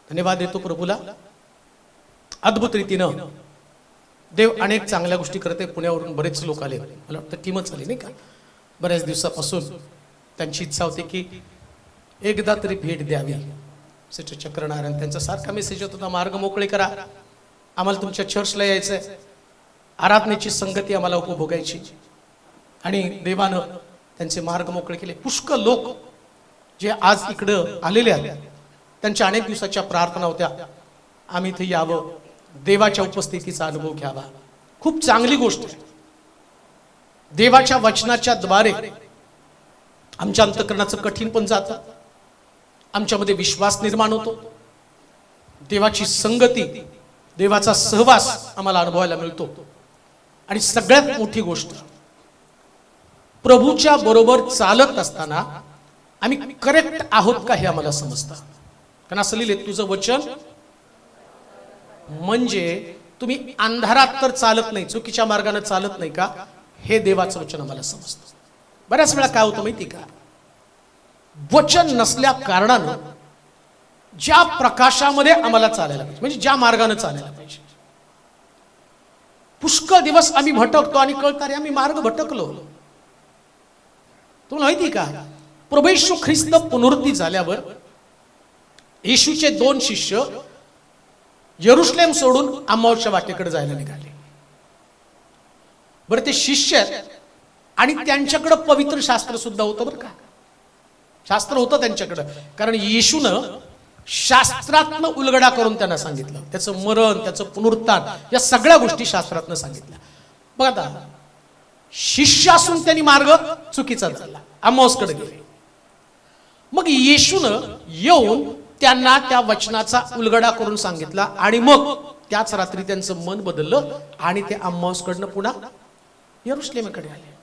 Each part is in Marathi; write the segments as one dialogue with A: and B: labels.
A: धन्यवाद देतो प्रभूला. अद्भुत रीतीनं देव अनेक चांगल्या गोष्टी करते. पुण्यावरून बरेच लोक आले, मला वाटतं टीमच आली नाही का, बऱ्याच दिवसापासून त्यांची इच्छा होती की एकदा तरी भेट द्यावी. सिस्टर चक्रनारायण त्यांचा सारखा मेसेज होत होता, मार्ग मोकळे करा, आम्हाला तुमच्या चर्चला यायचंय, आराधनेची संगती आम्हाला उपभोगायची. आणि देवानं त्यांचे मार्ग मोकळे केले. पुष्कळ लोक जे आज इकडं आलेले आहेत, त्यांच्या अनेक दिवसाच्या प्रार्थना होत्या, आम्ही इथे यावं, देवाच्या उपस्थितीचा अनुभव घ्यावा. खूप चांगली गोष्ट आहे. देवाच्या वचनाच्या द्वारे आमच्या अंतःकरणाचं कठीण पण जातं, आमच्यामध्ये विश्वास निर्माण होतो, देवाची संगती, देवाचा सहवास आम्हाला अनुभवायला मिळतो. आणि सगळ्यात मोठी गोष्ट, प्रभूच्या बरोबर चालत असताना आम्ही करेक्ट आहोत का हे आम्हाला समजतं. कारण असं लिहिले, तुझं वचन म्हणजे तुम्ही अंधारात तर चालत नाही, चुकीच्या मार्गाने चालत नाही का, हे देवाचं वचन आम्हाला समजतं. बऱ्याच वेळा काय होतं माहिती का, वचन नसल्या कारणानं ज्या प्रकाशामध्ये आम्हाला चालायला पाहिजे, म्हणजे ज्या मार्गाने चालायला पाहिजे, पुष्कळ दिवस आम्ही भटकतो आणि कळतं रे आम्ही मार्ग भटकलो. तुम्हाला माहिती का, प्रभू येशू ख्रिस्त पुनरुत्थान झाल्यावर येशूचे 2 शिष्य यरुशलेम सोडून अम्माऊच्या वाटेकडे जायला निघाले. बरं, ते शिष्य आणि त्यांच्याकडे पवित्र शास्त्र सुद्धा होतं. बरं का, शास्त्र होतं त्यांच्याकडं, कारण येशूनं शास्त्रातनं उलगडा करून त्यांना सांगितलं. त्याचं मरण, त्याचं पुनरुत्थान, या सगळ्या गोष्टी शास्त्रातनं सांगितल्या. बघा आता, शिष्य असून त्यांनी मार्ग चुकीचा झाला, अम्माऊसकडे गेले. मग येशूनं येऊन त्यांना त्या वचनाचा उलगडा करून सांगितला आणि मग त्याच रात्री त्यांचं मन बदललं आणि ते अम्माऊसकडनं पुन्हा यरुशलेमकडे आले.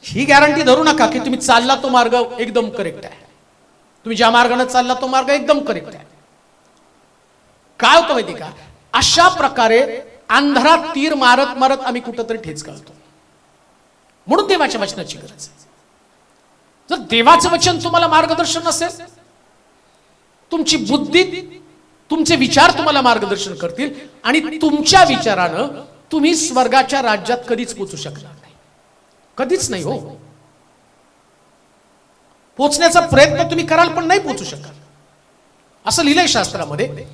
A: ही गॅरंटी धरू नका की तुम्ही चालला तो मार्ग एकदम करेक्ट आहे, तुम्ही ज्या मार्गाने चालला तो मार्ग एकदम करेक्ट आहे. काय होतं माहिती का, अशा प्रकारे अंधारात तीर मारत मारत आम्ही कुठंतरी ठेच घालतो. म्हणून देवाच्या वचनाची गरज आहे. जर देवाचं वचन तुम्हाला मार्गदर्शन नसेल, तुमची बुद्धी, तुमचे विचार तुम्हाला मार्गदर्शन करतील आणि तुमच्या विचारानं तुम्ही स्वर्गाच्या राज्यात कधीच पोचू शकणार नाही, कधीच नाही. हो, पोचण्याचा प्रयत्न तुम्ही कराल पण नाही पोचू शकणार. असं लिहिलंय शास्त्रामध्ये.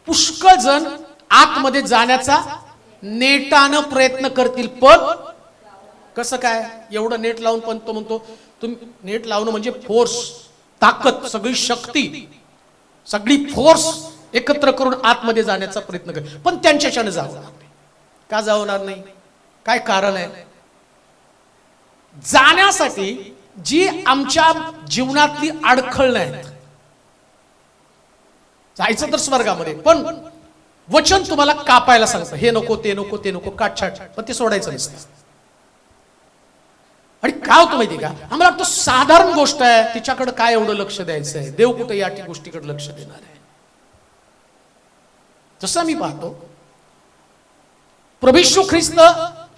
A: पुष्कळ जण आतमध्ये जाण्याचा नेटानं प्रयत्न करतील, पण कसं काय, एवढं नेट लावून पण तो म्हणतो, तुम्ही नेट लावणं म्हणजे फोर्स, ताकद, सगळी शक्ती, सगळी फोर्स एकत्र करून आतमध्ये जाण्याचा प्रयत्न कर, पण त्यांच्याच्याने जावणार नाही. का जावणार नाही, काय कारण आहे? जाण्यासाठी जी आमच्या जीवनातली अडखळणं आहेत, जायचं तर स्वर्गामध्ये, पण वचन तुम्हाला कापायला सांगतं, हे नको, ते नको, ते नको, काटछाट, पण ते सोडायचं नसतं. आणि काय होतं माहिती का, आम्हाला वाटतं साधारण गोष्ट आहे, तिच्याकडे काय एवढं लक्ष द्यायचं आहे, देव कुठे या गोष्टीकडे लक्ष देणार आहे. जसं मी पाहतो, प्रभू येशू ख्रिस्त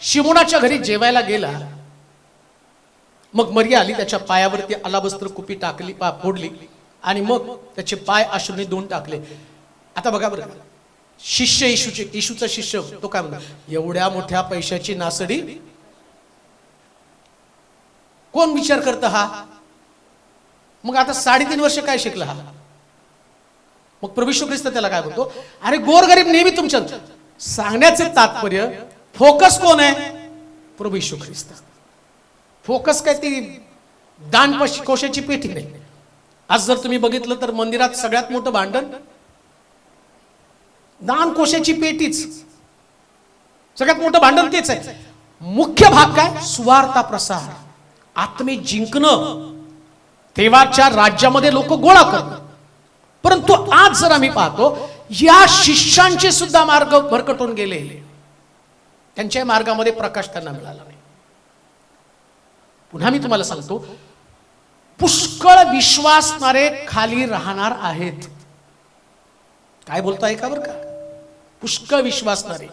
A: शिमोनाच्या घरी जेवायला गेला, मग मरिया आली, त्याच्या पायावरती अलाबस्त्र कुपी टाकली, फोडली आणि मग त्याचे पाय अश्रूने धुवून टाकले. आता बघा बरं, शिष्य येशूचा शिष्य तो काय म्हणतो, एवढ्या मोठ्या पैशाची नासडी कोण विचार करत हा? मग आता 3.5 वर्ष काय शिकला हा? मग प्रभू येशू ख्रिस्त त्याला काय म्हणतो, अरे गोरगरीब नेहमी तुमच्या, सांगण्याचे तात्पर्य, फोकस कोण आहे? प्रभू येशू ख्रिस्त. फोकस काय ती दान कोशाची पेटी नाही. आज जर तुम्ही बघितलं तर मंदिरात सगळ्यात मोठं भांडण दान कोशाची पेटीच, सगळ्यात मोठं भांडण तेच आहे. मुख्य भाग काय? सुवार्ता प्रसार, आत्मे जिंकणं, देवाच्या राज्यामध्ये लोक गोळा करणं. परंतु आज जर आम्ही पाहतो, या शिष्यांचे सुद्धा मार्ग भरकटून गेले, त्यांच्या मार्गामध्ये प्रकाश त्यांना मिळाला नाही. पुन्हा मी तुम्हाला सांगतो, पुष्कळ विश्वासणारे खाली राहणार आहेत. काय बोलताय का बरं का, पुष्कळ विश्वासणारे.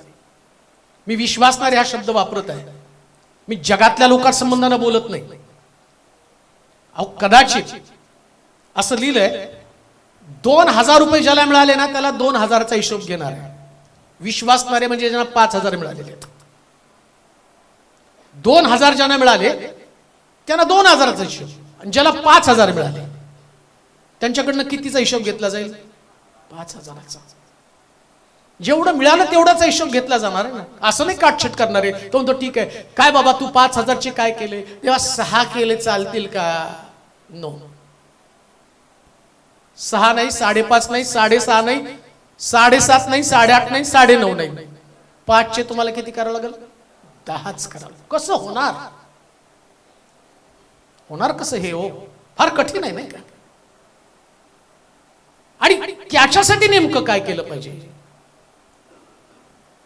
A: मी विश्वासणारे हा शब्द वापरत आहे, मी जगातल्या लोकांसंबंधाने बोलत नाही. अहो कदाचित असं लिहिलंय 2,000 रुपये ज्याला मिळाले ना त्याला 2,000चा हिशोब घेणार आहे. विश्वासणारे म्हणजे ज्यांना 5,000 मिळालेले आहेत. 2,000 ज्यांना मिळाले त्यांना 2,000चा हिशोब, आणि ज्याला 5,000 मिळाले त्यांच्याकडनं कितीचा हिशोब घेतला जाईल? 5,000चा. जेवढं मिळालं तेवढाचा हिशोब घेतला जाणार आहे ना. असं नाही काटछट करणार आहे. तो म्हणतो ठीक आहे, काय बाबा तू 5,000चे काय केले? तेव्हा 6 केले चालतील का? नो. 6 नाही, 5.5 नाही, 6.5 नाही, 7.5 नाही, 8.5 नाही, 9.5 नाही. 5चे तुम्हाला किती करावं लागेल? 10च करावं. कसं होणार? होणार कसं हे? हो, फार कठीण आहे नाही का? आणि त्याच्यासाठी नेमकं काय केलं पाहिजे?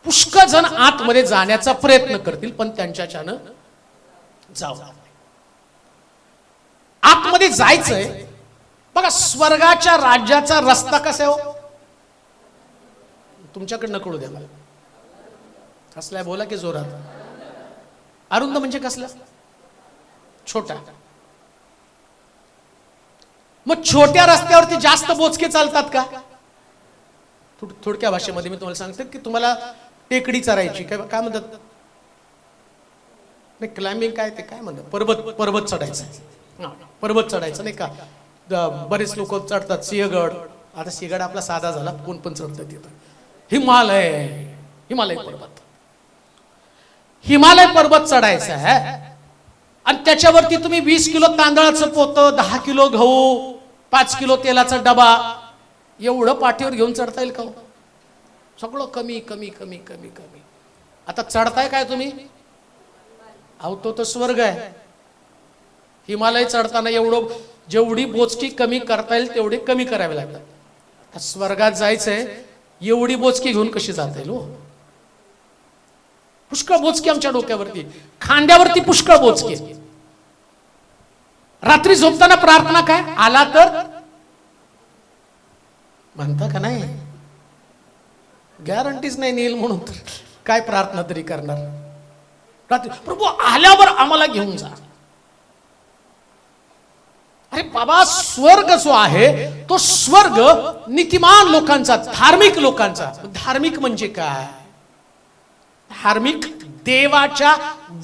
A: पुष्कळ जण आतमध्ये जाण्याचा प्रयत्न करतील पण त्यांच्याच्यानं जाऊ. आतमध्ये जायचंय बघा. स्वर्गाच्या राज्याचा रस्ता कसा आहे हो? तुमच्याकडनं कळू द्या मला. कसला बोला की जोरात. अरुंद म्हणजे कसला? छोटा. मग छोट्या रस्त्यावरती जास्त बोचके चालतात का? थोडक्या भाषेमध्ये मी तुम्हाला सांगते की तुम्हाला टेकडी चढायची, काय म्हणतात नाही, क्लाइम्बिंग काय ते काय म्हणतात, पर्वत चढायचं. पर्वत चढायचं नाही का? बरेच लोक चढतात सिंहगड. आता सिंहगड आपला साधा झाला, कोण पण चढतात तिथं. हिमालय पर्वत चढायचा आहे. आणि त्याच्यावरती तुम्ही 20 किलो तांदळाचं पोतं, 10 किलो गहू, 5 किलो तेलाचा डबा एवढं पाठीवर घेऊन चढता येईल का? सगळं कमी कमी कमी कमी कमी. आता चढताय काय तुम्ही? अहो तो तर स्वर्ग आहे. हिमालय चढताना एवढं जेवढी बोचकी कमी करता येईल तेवढे कमी करावे लागतात. स्वर्गात जायचंय, एवढी बोचकी घेऊन कशी जाता येईल हो? पुष्कळ बोचकी आमच्या डोक्यावरती, खांद्यावरती पुष्कळ बोचकी. रात्री झोपताना प्रार्थना काय? आला तर म्हणता का नाही? गॅरंटीच नाही नेईल म्हणून तर काय प्रार्थना तरी करणार. रात्री प्रभू आल्यावर आम्हाला घेऊन जा. अरे बाबा, स्वर्ग जो आहे तो स्वर्ग नीतिमान लोकांचा, धार्मिक लोकांचा. धार्मिक म्हणजे काय? धार्मिक देवाच्या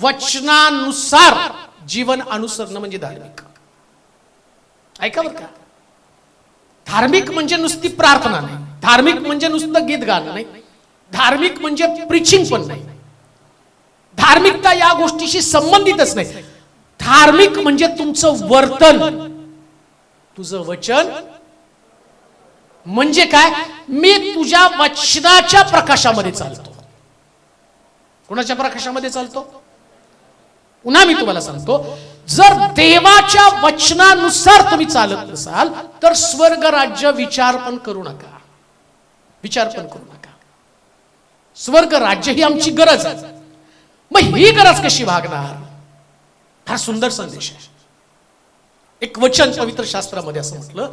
A: वचनानुसार जीवन अनुसरणं म्हणजे धार्मिक. ऐका बरं का, धार्मिक म्हणजे नुसती प्रार्थना नाही, धार्मिक म्हणजे नुसतं गीत गाणं नाही, धार्मिक म्हणजे प्रीचिंग पण नाही, धार्मिकता या गोष्टीशी संबंधितच नाही. धार्मिक म्हणजे तुमचं वर्तन, तुझं वचन. म्हणजे काय? मी तुझ्या वचनाच्या प्रकाशामध्ये चालतो. कोणाच्या प्रकाशामध्ये चालतो? पुन्हा मी तुम्हाला सांगतो, जर देवाच्या वचनानुसार तुम्ही चालत नसाल तर स्वर्ग राज्य विचार पण करू नका. विचार पण करू नका. स्वर्ग राज्य ही आमची गरज आहे. मग ही गरज कशी भागणार? हा सुंदर संदेश आहे. एक वचन पवित्र शास्त्रामध्ये असं म्हटलं,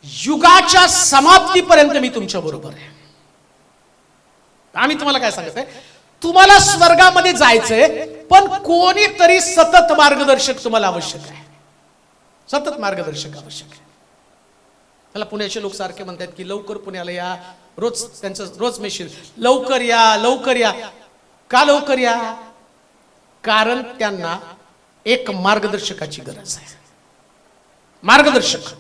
A: युगाच्या समाप्तीपर्यंत मी तुमच्या बरोबर आहे. आम्ही तुम्हाला काय सांगत आहे? तुम्हाला स्वर्गामध्ये जायचंय पण कोणीतरी सतत मार्गदर्शक तुम्हाला आवश्यक आहे. सतत मार्गदर्शक आवश्यक आहे. त्याला पुण्याचे लोक सारखे म्हणतात की लवकर पुण्याला या. रोज त्यांचं रोज मेसेज, लवकर या लवकर या. का लवकर या? कारण त्यांना एक मार्गदर्शकाची गरज आहे. मार्गदर्शक.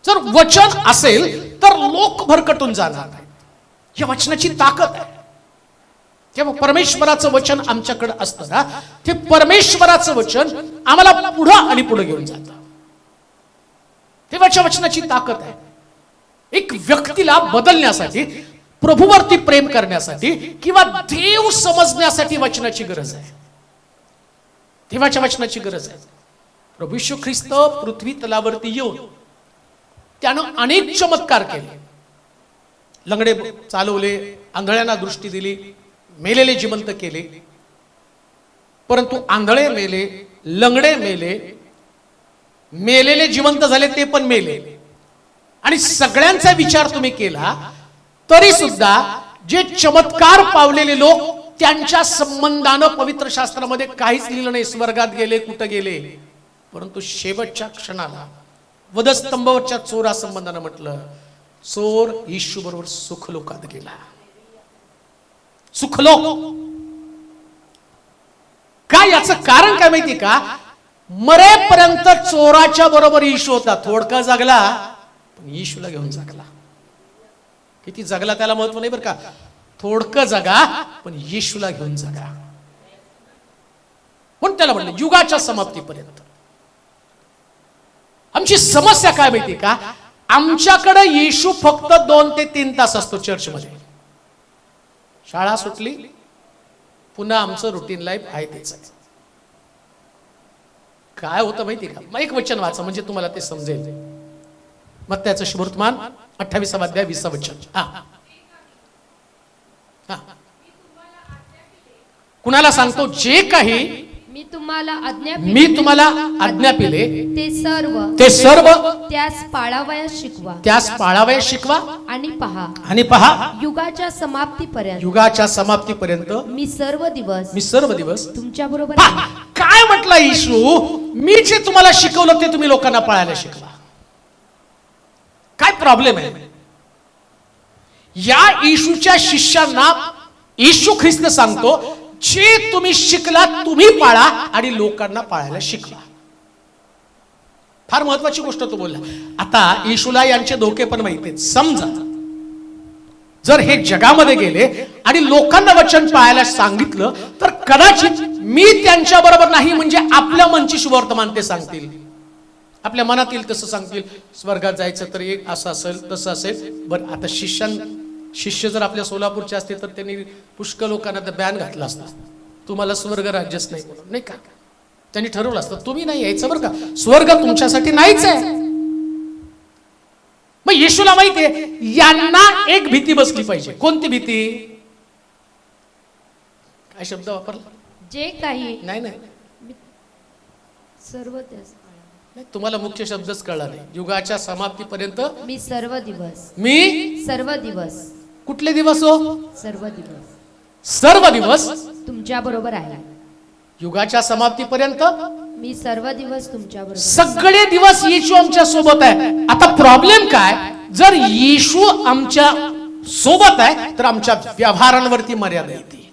A: जर वचन असेल तर लोक भरकटून जाणार नाही. या वचनाची ताकद आहे. जेव्हा परमेश्वराचं वचन आमच्याकडे असतं ना, ते परमेश्वराचं वचन आम्हाला पुढं आणि पुढे घेऊन जातं. तेव्हाच्या वचनाची ताकद आहे. एक व्यक्तीला बदलण्यासाठी, प्रभूवरती प्रेम करण्यासाठी किंवा देव समजण्यासाठी वचनाची गरज आहे. देवाच्या वचनाची गरज आहे. प्रभू येशू ख्रिस्त पृथ्वी तलावरती येऊन त्यानं अनेक चमत्कार केले. लंगडे चालवले, आंधळ्यांना दृष्टी दिली, मेलेले जिवंत केले. परंतु आंधळे मेले, लंगडे मेले, मेलेले जिवंत झाले ते पण मेले. आणि सगळ्यांचा विचार तुम्ही केला तरी सुद्धा जे चमत्कार पावलेले लोक त्यांच्या संबंधानं पवित्र शास्त्रामध्ये काहीच लिहिलं नाही. स्वर्गात गेले, कुठं गेले. परंतु शेवटच्या क्षणाला वधस्तंभावरच्या चोरासंबंधानं म्हटलं, चोर येशू बरोबर सुखलोकात गेला. सुखलोक काय, याचं कारण काय माहिती का? मरेपर्यंत चोराच्या बरोबर येशू होता. थोडका जगला पण येशूला घेऊन जगला. किती जगला त्याला महत्व नाही बरं का. थोडकं जगा पण येशूला घेऊन जगा. म्हणून त्याला म्हणलं युगाच्या समाप्तीपर्यंत. आमची समस्या काय माहिती का? आमच्याकडे येशू फक्त 2 ते 3 तास असतो चर्चमध्ये. शाळा सुटली पुन्हा आमचं रुटीन लाईफ आहे तेच. काय होतं माहिती का? मग एक वचन वाचा म्हणजे तुम्हाला ते समजेल. मग त्याचं शुभवर्तमान 28 अध्याय 20 वचन. कुणाला सांगतो? जे काही
B: मी तुम्हाला
A: आज्ञा पिले
B: ते सर्व
A: त्यास
B: पाळावयास शिकवा
A: आणि पहा
B: युगाच्या
A: समाप्तीपर्यंत
B: मी सर्व दिवस तुमच्या बरोबर
A: काय म्हटलं येशू? मी जे तुम्हाला शिकवलं ते तुम्ही लोकांना पाळायला शिकवा. काय प्रॉब्लेम आहे? या येशूच्या शिष्यांना येशू ख्रिस्त सांगतो, जे तुम्ही शिकला तुम्ही पाळा आणि लोकांना पाळायला शिकवा. फार महत्वाची गोष्ट तो बोलला. आता येशूला यांचे धोके पण माहिती आहेत. समजा जर हे जगामध्ये गेले आणि लोकांना वचन पाळायला सांगितलं तर कदाचित मी त्यांच्या बरोबर नाही म्हणजे आपल्या मनची शुभवर्तमान ते सांगतील. आपल्या मनात येईल तसं सांगतील. स्वर्गात जायचं तर एक असं असेल तसं असेल. बरं आता शिष्य जर आपल्या सोलापूरचे असते तर त्यांनी पुष्कळ लोकांना तर बॅन घातला असता. तुम्हाला स्वर्ग राज्यच नाही म्हणून, नाही का? त्यांनी ठरवलं असतं तुम्ही नाही यायचं बरं का, स्वर्ग तुमच्यासाठी नाहीच आहे. मग येशूला माहितीये यांना एक भीती बसली पाहिजे. कोणती भीती? काय शब्द वापरला?
B: जे काही
A: नाही
B: सर्व
A: नाही, तुम्हाला मुख्य शब्दच कळला नाही. युगाच्या समाप्तीपर्यंत
B: मी सर्व दिवस
A: कुठले दिवस हो? सर्व दिवस
B: तुमच्या बरोबर आहे.
A: युगाच्या समाप्तीपर्यंत
B: मी सर्व दिवस तुमच्या बरोबर.
A: सगळे दिवस येशू आमच्या सोबत आहे. आता प्रॉब्लेम काय? जर येशू आमच्या सोबत आहे तर आमच्या व्यवहारांवरती मर्यादा येते.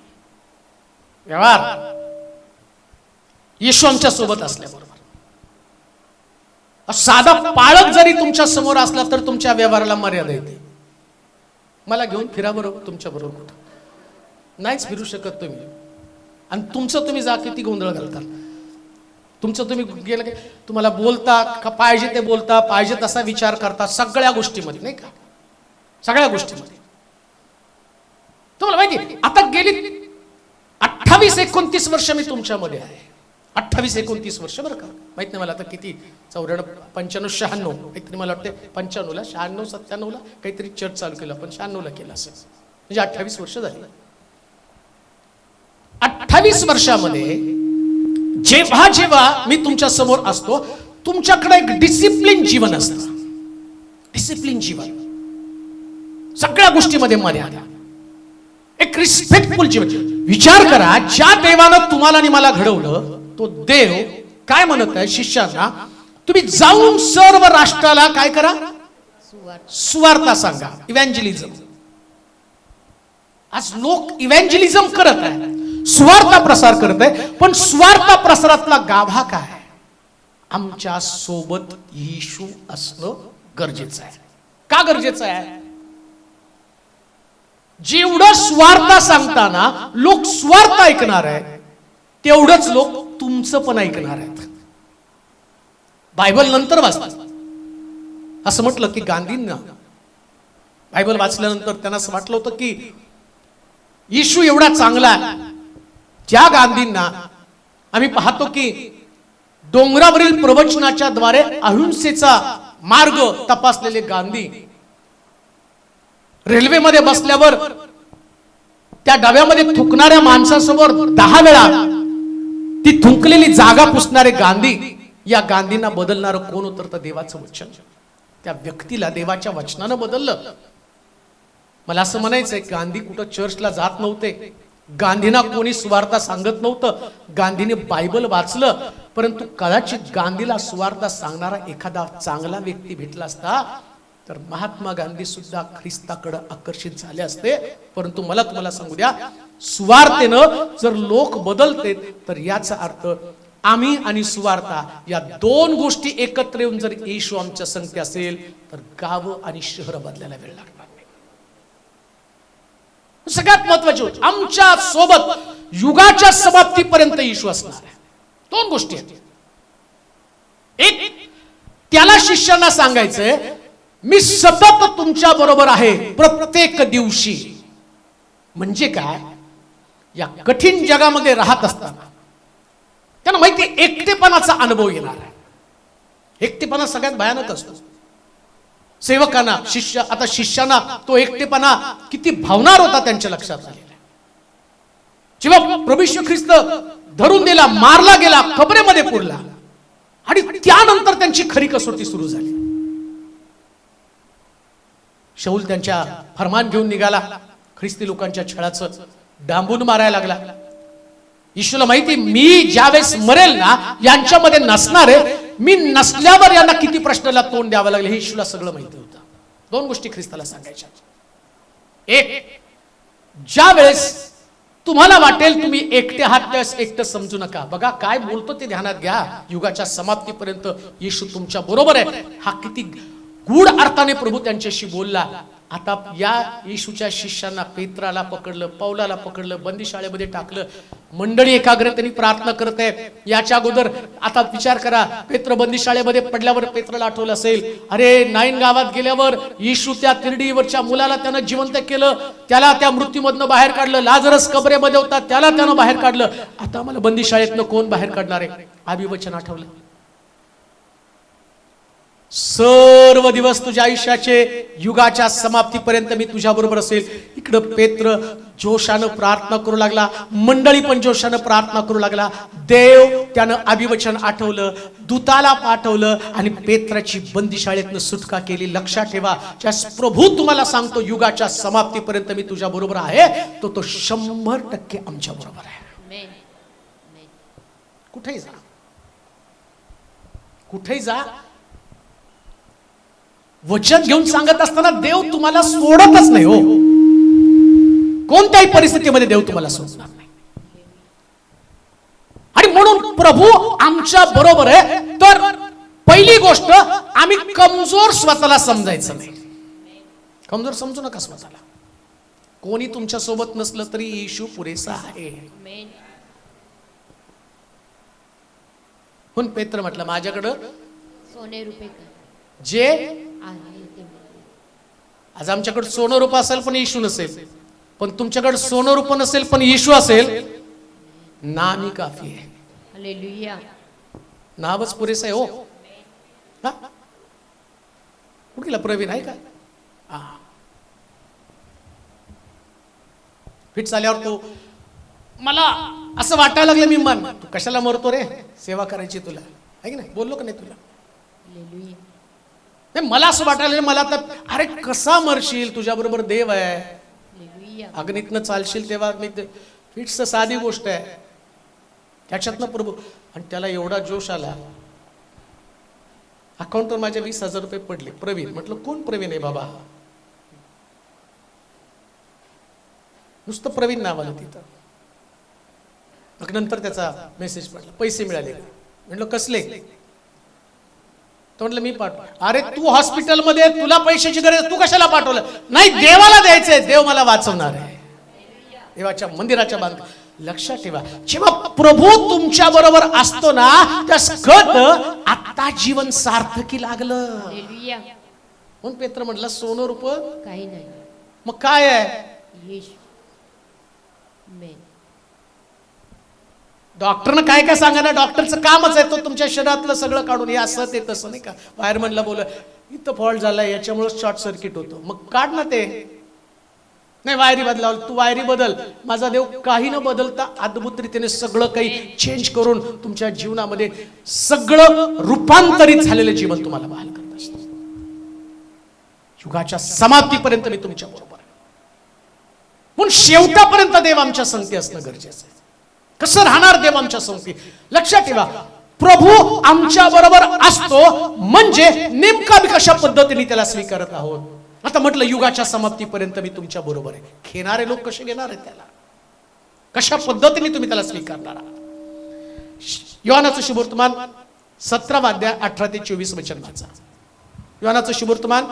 A: व्यवहार येशू आमच्या सोबत असल्याबरोबर, साधा पाळक जरी तुमच्या समोर असला तर तुमच्या व्यवहाराला मर्यादा येते. मला घेऊन फिरा बरोबर, तुमच्या बरोबर कुठं नाहीच फिरू शकत तुम्ही. आणि तुमचं तुम्ही जा किती गोंधळ घालता. तुमचं तुम्ही गेलं की तुम्हाला बोलता का पाहिजे ते बोलता, पाहिजे तसा विचार करता सगळ्या गोष्टीमध्ये, नाही का? सगळ्या गोष्टीमध्ये तुम्हाला माहिती. आता गेली 28-29 वर्ष मी तुमच्यामध्ये आहे. 28-29 वर्ष बरं का. माहित नाही मला आता किती, 94 95 96 काहीतरी, मला वाटतं 95ला 96 97ला काहीतरी चर्च चालू केलं, पण 96ला केलं असेल. म्हणजे 28 वर्ष झाली. 28 वर्षामध्ये जेव्हा जेव्हा मी तुमच्या समोर असतो तुमच्याकडे एक डिसिप्लिन जीवन असतं. डिसिप्लिन जीवन, सगळ्या गोष्टीमध्ये मर्यादा, एक रिस्पेक्टफुल जीवन. विचार करा, ज्या देवानं तुम्हाला आणि मला घडवलं तो देव काय म्हणत आहे शिष्यांना? तुम्ही जाऊन सर्व राष्ट्राला काय करा? सुवार्ता सांगा. इव्हॅन्जलिझम. आज लोक इव्हॅन्जलिझम करत आहे, सुवार्ता प्रसार करत आहे, पण सुवार्ता प्रसारातला गाभा काय? आमच्या सोबत येशू असणं गरजेचं आहे. का गरजेचं आहे? जेवढं स्वार्थ सांगताना लोक स्वार्थ ऐकणार आहे तेवढंच लोक तुमचं पण ऐकणार आहेत. बायबल नंतर वाचतात. असं म्हटलं की गांधींना बायबल वाचल्यानंतर त्यांना असं वाटलं होतं की येशू एवढा चांगला आहे. ज्या गांधींना आम्ही पाहतो की डोंगरावरील प्रवचनाच्या द्वारे अहिंसेचा मार्ग तपासलेले गांधी, रेल्वेमध्ये बसल्यावर त्या डब्यामध्ये थुंकणाऱ्या माणसासमोर 10 वेळा ती थुंकलेली जागा पुसणारे गांधी, या गांधींना बदलणारं कोण होतं? तर देवाचं वचन. त्या व्यक्तीला देवाच्या वचनानं बदललं. मला असं म्हणायचंय, गांधी कुठं चर्चला जात नव्हते, गांधींना कोणी सुवार्ता सांगत नव्हतं, गांधीने बायबल वाचलं परंतु कदाचित गांधीला सुवार्ता सांगणारा एखादा चांगला व्यक्ती भेटला असता तर महात्मा गांधी सुद्धा ख्रिस्ताकडे आकर्षित झाले असते. परंतु मला तुम्हाला सांगू द्या, सुवार्तेनं जर लोक बदलते तर याचा अर्थ आम्ही आणि सुवार्ता या दोन गोष्टी एकत्र येऊन जर येशू आमच्या संगती असेल तर गावं आणि शहर बदलायला वेळ लागणार नाही. सगळ्यात महत्वाची गोष्ट, आमच्या सोबत युगाच्या समाप्तीपर्यंत येशू असणार आहे. दोन गोष्टी आहेत. एक, त्याला शिष्यांना सांगायचंय मी सतत तुमच्या बरोबर आहे प्रत्येक दिवशी. म्हणजे काय, या कठीण जगामध्ये राहत असताना त्यांना माहिती एकटेपणाचा अनुभव येणार आहे. एकटेपणा सगळ्यात भयानक असतो. सेवकांना आता शिष्यांना तो एकटेपणा किती भावणार होता त्यांच्या लक्षात आलेला. जेव्हा प्रभू येशू ख्रिस्त धरून दिला, मारला गेला, कबरेमध्ये पुरला आणि त्यानंतर त्यांची खरी कसोटी सुरू झाली. शाऊल त्यांच्या फरमान घेऊन निघाला, ख्रिस्ती लोकांच्या छळाचं डांबून मारायला लागला. येशूला माहिती मी ज्यावेळेस मरेल ना यांच्यामध्ये नसणार आहे, मी नसल्यावर यांना किती प्रश्नाला तोंड द्यावं लागलं हे येशूला सगळं माहिती होतं. दोन गोष्टी ख्रिस्ताला सांगायच्या. एक, ज्या वेळेस तुम्हाला वाटेल तुम्ही एकटे आहात त्यावेळेस एकटं समजू नका. बघा काय बोलतो ते ध्यानात घ्या. युगाच्या समाप्तीपर्यंत येशू तुमच्या बरोबर आहे. हा किती गूढ अर्थाने प्रभू त्यांच्याशी बोलला. आता या येशूच्या शिष्यांना पेत्राला पकडलं, पौलाला पकडलं, बंदीशाळेमध्ये टाकलं. मंडळी एकाग्रतेने प्रार्थना करत आहे. याच्या अगोदर आता विचार करा, पेत्र बंदीशाळेमध्ये पडल्यावर पेत्राला आठवलं असेल, अरे नाईन गावात गेल्यावर येशू त्या तिरडीवरच्या मुलाला त्यानं जिवंत केलं, त्याला त्या मृत्यूमधनं बाहेर काढलं. लाजरस कबरेमध्ये होता, त्याला त्यानं बाहेर काढलं. आता मला बंदीशाळेतनं कोण बाहेर काढणार आहे? अभिवचन आठवलं. सर्व दिवस तुझ्या आयुष्याचे युगाच्या समाप्तीपर्यंत मी तुझ्या बरोबर असेल. इकडं पेत्र जोशानं प्रार्थना करू लागला, मंडळी पण जोशानं प्रार्थना करू लागला. देव त्यानं अभिवचन आठवलं, दूताला पाठवलं आणि पेत्राची बंदीशाळेतनं सुटका केली. लक्षात ठेवा, ज्या प्रभू तुम्हाला सांगतो युगाच्या समाप्तीपर्यंत मी तुझ्या बरोबर आहे, तो 100% आमच्या बरोबर आहे. कुठेही जा, कुठेही जा, वचन घेऊन सांगत असताना देव तुम्हाला सोडतच नाही. हो, कोणत्याही परिस्थितीमध्ये देव तुम्हाला सोडणार नाही. आणि म्हणून प्रभू आमच्या बरोबर आहे तर पहिली गोष्ट, आम्ही कमजोर स्वतःला समजायचं नाही. कमजोर समजू नका स्वतःला. कोणी तुमच्या सोबत नसलं तरी येशू पुरेसा आहे. म्हणून पेत्र म्हटलं, माझ्याकडं
B: सोने रुपये
A: जे आज आमच्याकडे सोनं रूप असेल पण येशू नसेल, पण तुमच्याकडे सोनं रूप नसेल पण येशू असेल, नामी काफी आहे.
B: हालेलुया.
A: नावच पुरेसं आहे. हो, कुठला प्रवीण आहे का? फिट झाल्यावर तो मला असं वाटायला लागलं, मी मन तू कशाला मरतो रे, सेवा करायची तुला आहे की नाही, बोललो का नाही तुला?
B: हालेलुया.
A: नाही, मला असं वाटायला, मला तर अरे कसा मरशील, तुझ्या बरोबर देव आहे, अग्नीतनं चालशील तेव्हा मी, फिट्स साधी गोष्ट आहे, त्याच्यातनं प्रभू. आणि त्याला एवढा जोश आला, अकाउंटवर माझ्या 20,000 रुपये पडले. प्रवीण म्हटलं, कोण प्रवीण आहे बाबा? नुसतं प्रवीण नाव आलं तिथं. मग नंतर त्याचा मेसेज पडला, पैसे मिळाले. म्हटलं कसले? तो म्हटलं मी पाठव. अरे तू हॉस्पिटलमध्ये, तुला पैशाची गरज, तू कशाला पाठवलं? नाही, देवाला द्यायचंय, देव मला वाचवणार आहे. देवाच्या मंदिराच्या बांध. लक्षात ठेवा, जेव्हा प्रभू तुमच्या बरोबर असतो ना, त्या आता जीवन सार्थकी लागलं. म्हणून पेत्र म्हटलं, सोनं रूप
B: काही नाही,
A: मग काय आहे?
B: येशू.
A: डॉक्टरनं काय काय सांगा ना, डॉक्टरचं कामच आहे तो तुमच्या शरीरातलं सगळं काढून, हे असं ते तसं नाही का. वायरमनला बोल, इथं फॉल्ट झालाय, याच्यामुळे शॉर्ट सर्किट होतो, मग काढ ना ते. नाही, वायरी बदलावं, तू वायरी बदल. माझा देव काही न बदलता अद्भुत रीतीने सगळं काही चेंज करून तुमच्या जीवनामध्ये सगळं रूपांतरित झालेलं जीवन तुम्हाला बहाल करत असतो. युगाच्या समाप्तीपर्यंत मी तुमच्या बरोबर आहे. म्हणून शेवटापर्यंत देव आमच्या संगती असणं गरजेचं आहे. कसं राहणार देव आमच्या संगती? लक्षात ठेवा, प्रभू आमच्या बरोबर असतो म्हणजे नेमका मी कशा पद्धतीने त्याला स्वीकारत आहोत. आता म्हटलं युगाच्या समाप्तीपर्यंत मी तुमच्या बरोबर आहे. घेणारे लोक कसे घेणार आहेत त्याला, कशा पद्धतीने तुम्ही त्याला स्वीकारणार आहात. योहानाचं शुभवर्तमान 17 अध्याय 18 ते 24 वचन वाचा. योहानाचं शुभवर्तमान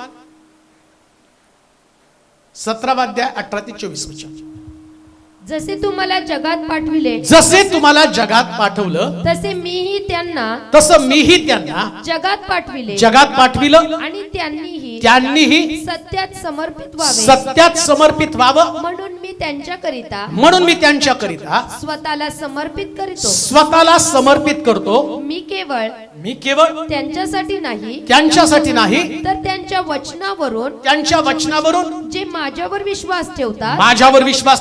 A: 17 अध्याय 18 ते 24 वचन.
B: जसे तुम्हाला जगात पाठविले,
A: जसे तुम्हाला जगात पाठवलं
B: तसे मीही त्यांना
A: तसं मीही त्यांना
B: जगात पाठविले,
A: जगात पाठविलं
B: आणि
A: त्यांनीही
B: सत्यात समर्पित व्हावे,
A: सत्यात समर्पित व्हावं
B: म्हणून मी त्यांच्याकरिता स्वतःला समर्पित करीतो.
A: स्वतःला समर्पित करतो.
B: मी
A: केवळ
B: त्यांच्यासाठी नाही तर त्यांच्या वचनावरून जे माझ्यावर विश्वास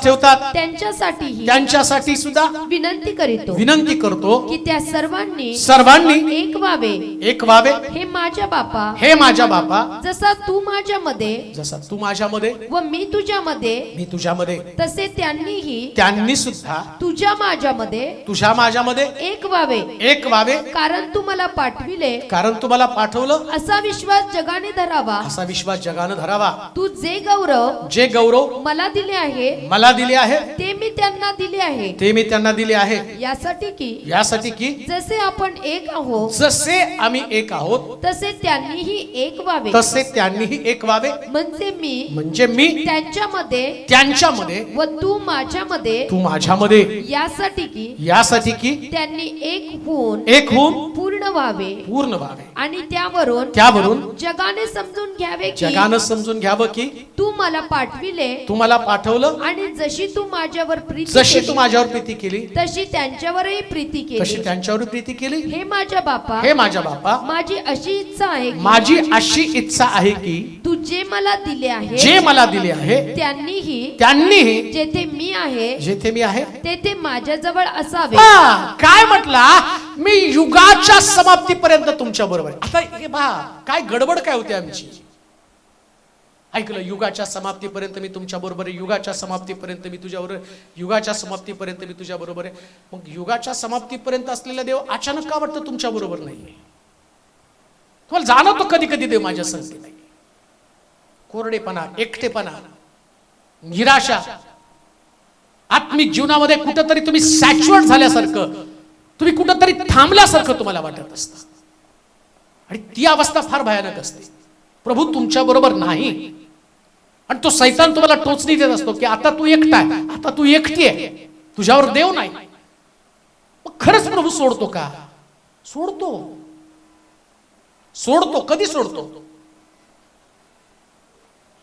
B: ठेवतात त्यांच्यासाठी सुद्धा विनंती करतो की त्या सर्वांनी एक व्हावे. हे माझ्या बापा जसा तू माझ्यामध्ये व मी तुझ्यामध्ये तसे त्यांनी सुद्धा तुझ्या माझ्यामध्ये एक व्हावे. कारण तू मला पाठवलं असा विश्वास जगाने धरावा. तू जे गौरव मला दिले आहे ते मी त्यांना दिले आहे यासाठी की जसे आपण एक आहोत तसे त्यांनीही एक व्हावे. म्हणजे मी त्यांच्यामध्ये व तू माझ्यामध्ये यासाठी की त्यांनी एक होऊन पूर्ण व्हावे. आणि त्यावरून जगाने समजून घ्यावं की तू मला पाठवलं आणि जशी तू माझ्यावर प्रीती केली तशी त्यांच्यावरही प्रीती केली. हे माझ्या बापा माझी अशी इच्छा आहे की तू जे मला दिले आहे त्यांनीही जेथे मी आहे तेथे माझ्याजवळ असावे.
A: काय म्हटला, मी युगाच्या समाप्तीपर्यंत तुमच्या बरोबर. आता हे काय गडबड काय होती आमची. ऐकलं, युगाच्या समाप्तीपर्यंत मी तुमच्या बरोबर आहे, युगाच्या समाप्तीपर्यंत मी तुझ्या बरोबर आहे. मग युगाच्या समाप्तीपर्यंत असलेला देव अचानक का वाटतं तुमच्या बरोबर नाही. तुम्हाला जाणवतो कधी कधी देव माझ्या संगती नाही. कोरडेपणा, एकटेपणा, निराशा, आत्मिक जीवनामध्ये कुठंतरी तुम्ही सॅच्युरेट झाल्यासारखं, तुम्ही कुठंतरी थांबल्यासारखं तुम्हाला वाटत असतं. आणि ती अवस्था फार भयानक असते. प्रभू तुमच्या बरोबर नाही आणि तो सैतान तुम्हाला टोचणी देत असतो की आता तू एकटा आहे, आता तू एकटी आहे, तुझ्यावर देव नाही. मग खरंच प्रभू सोडतो का? सोडतो. कधी सोडतो?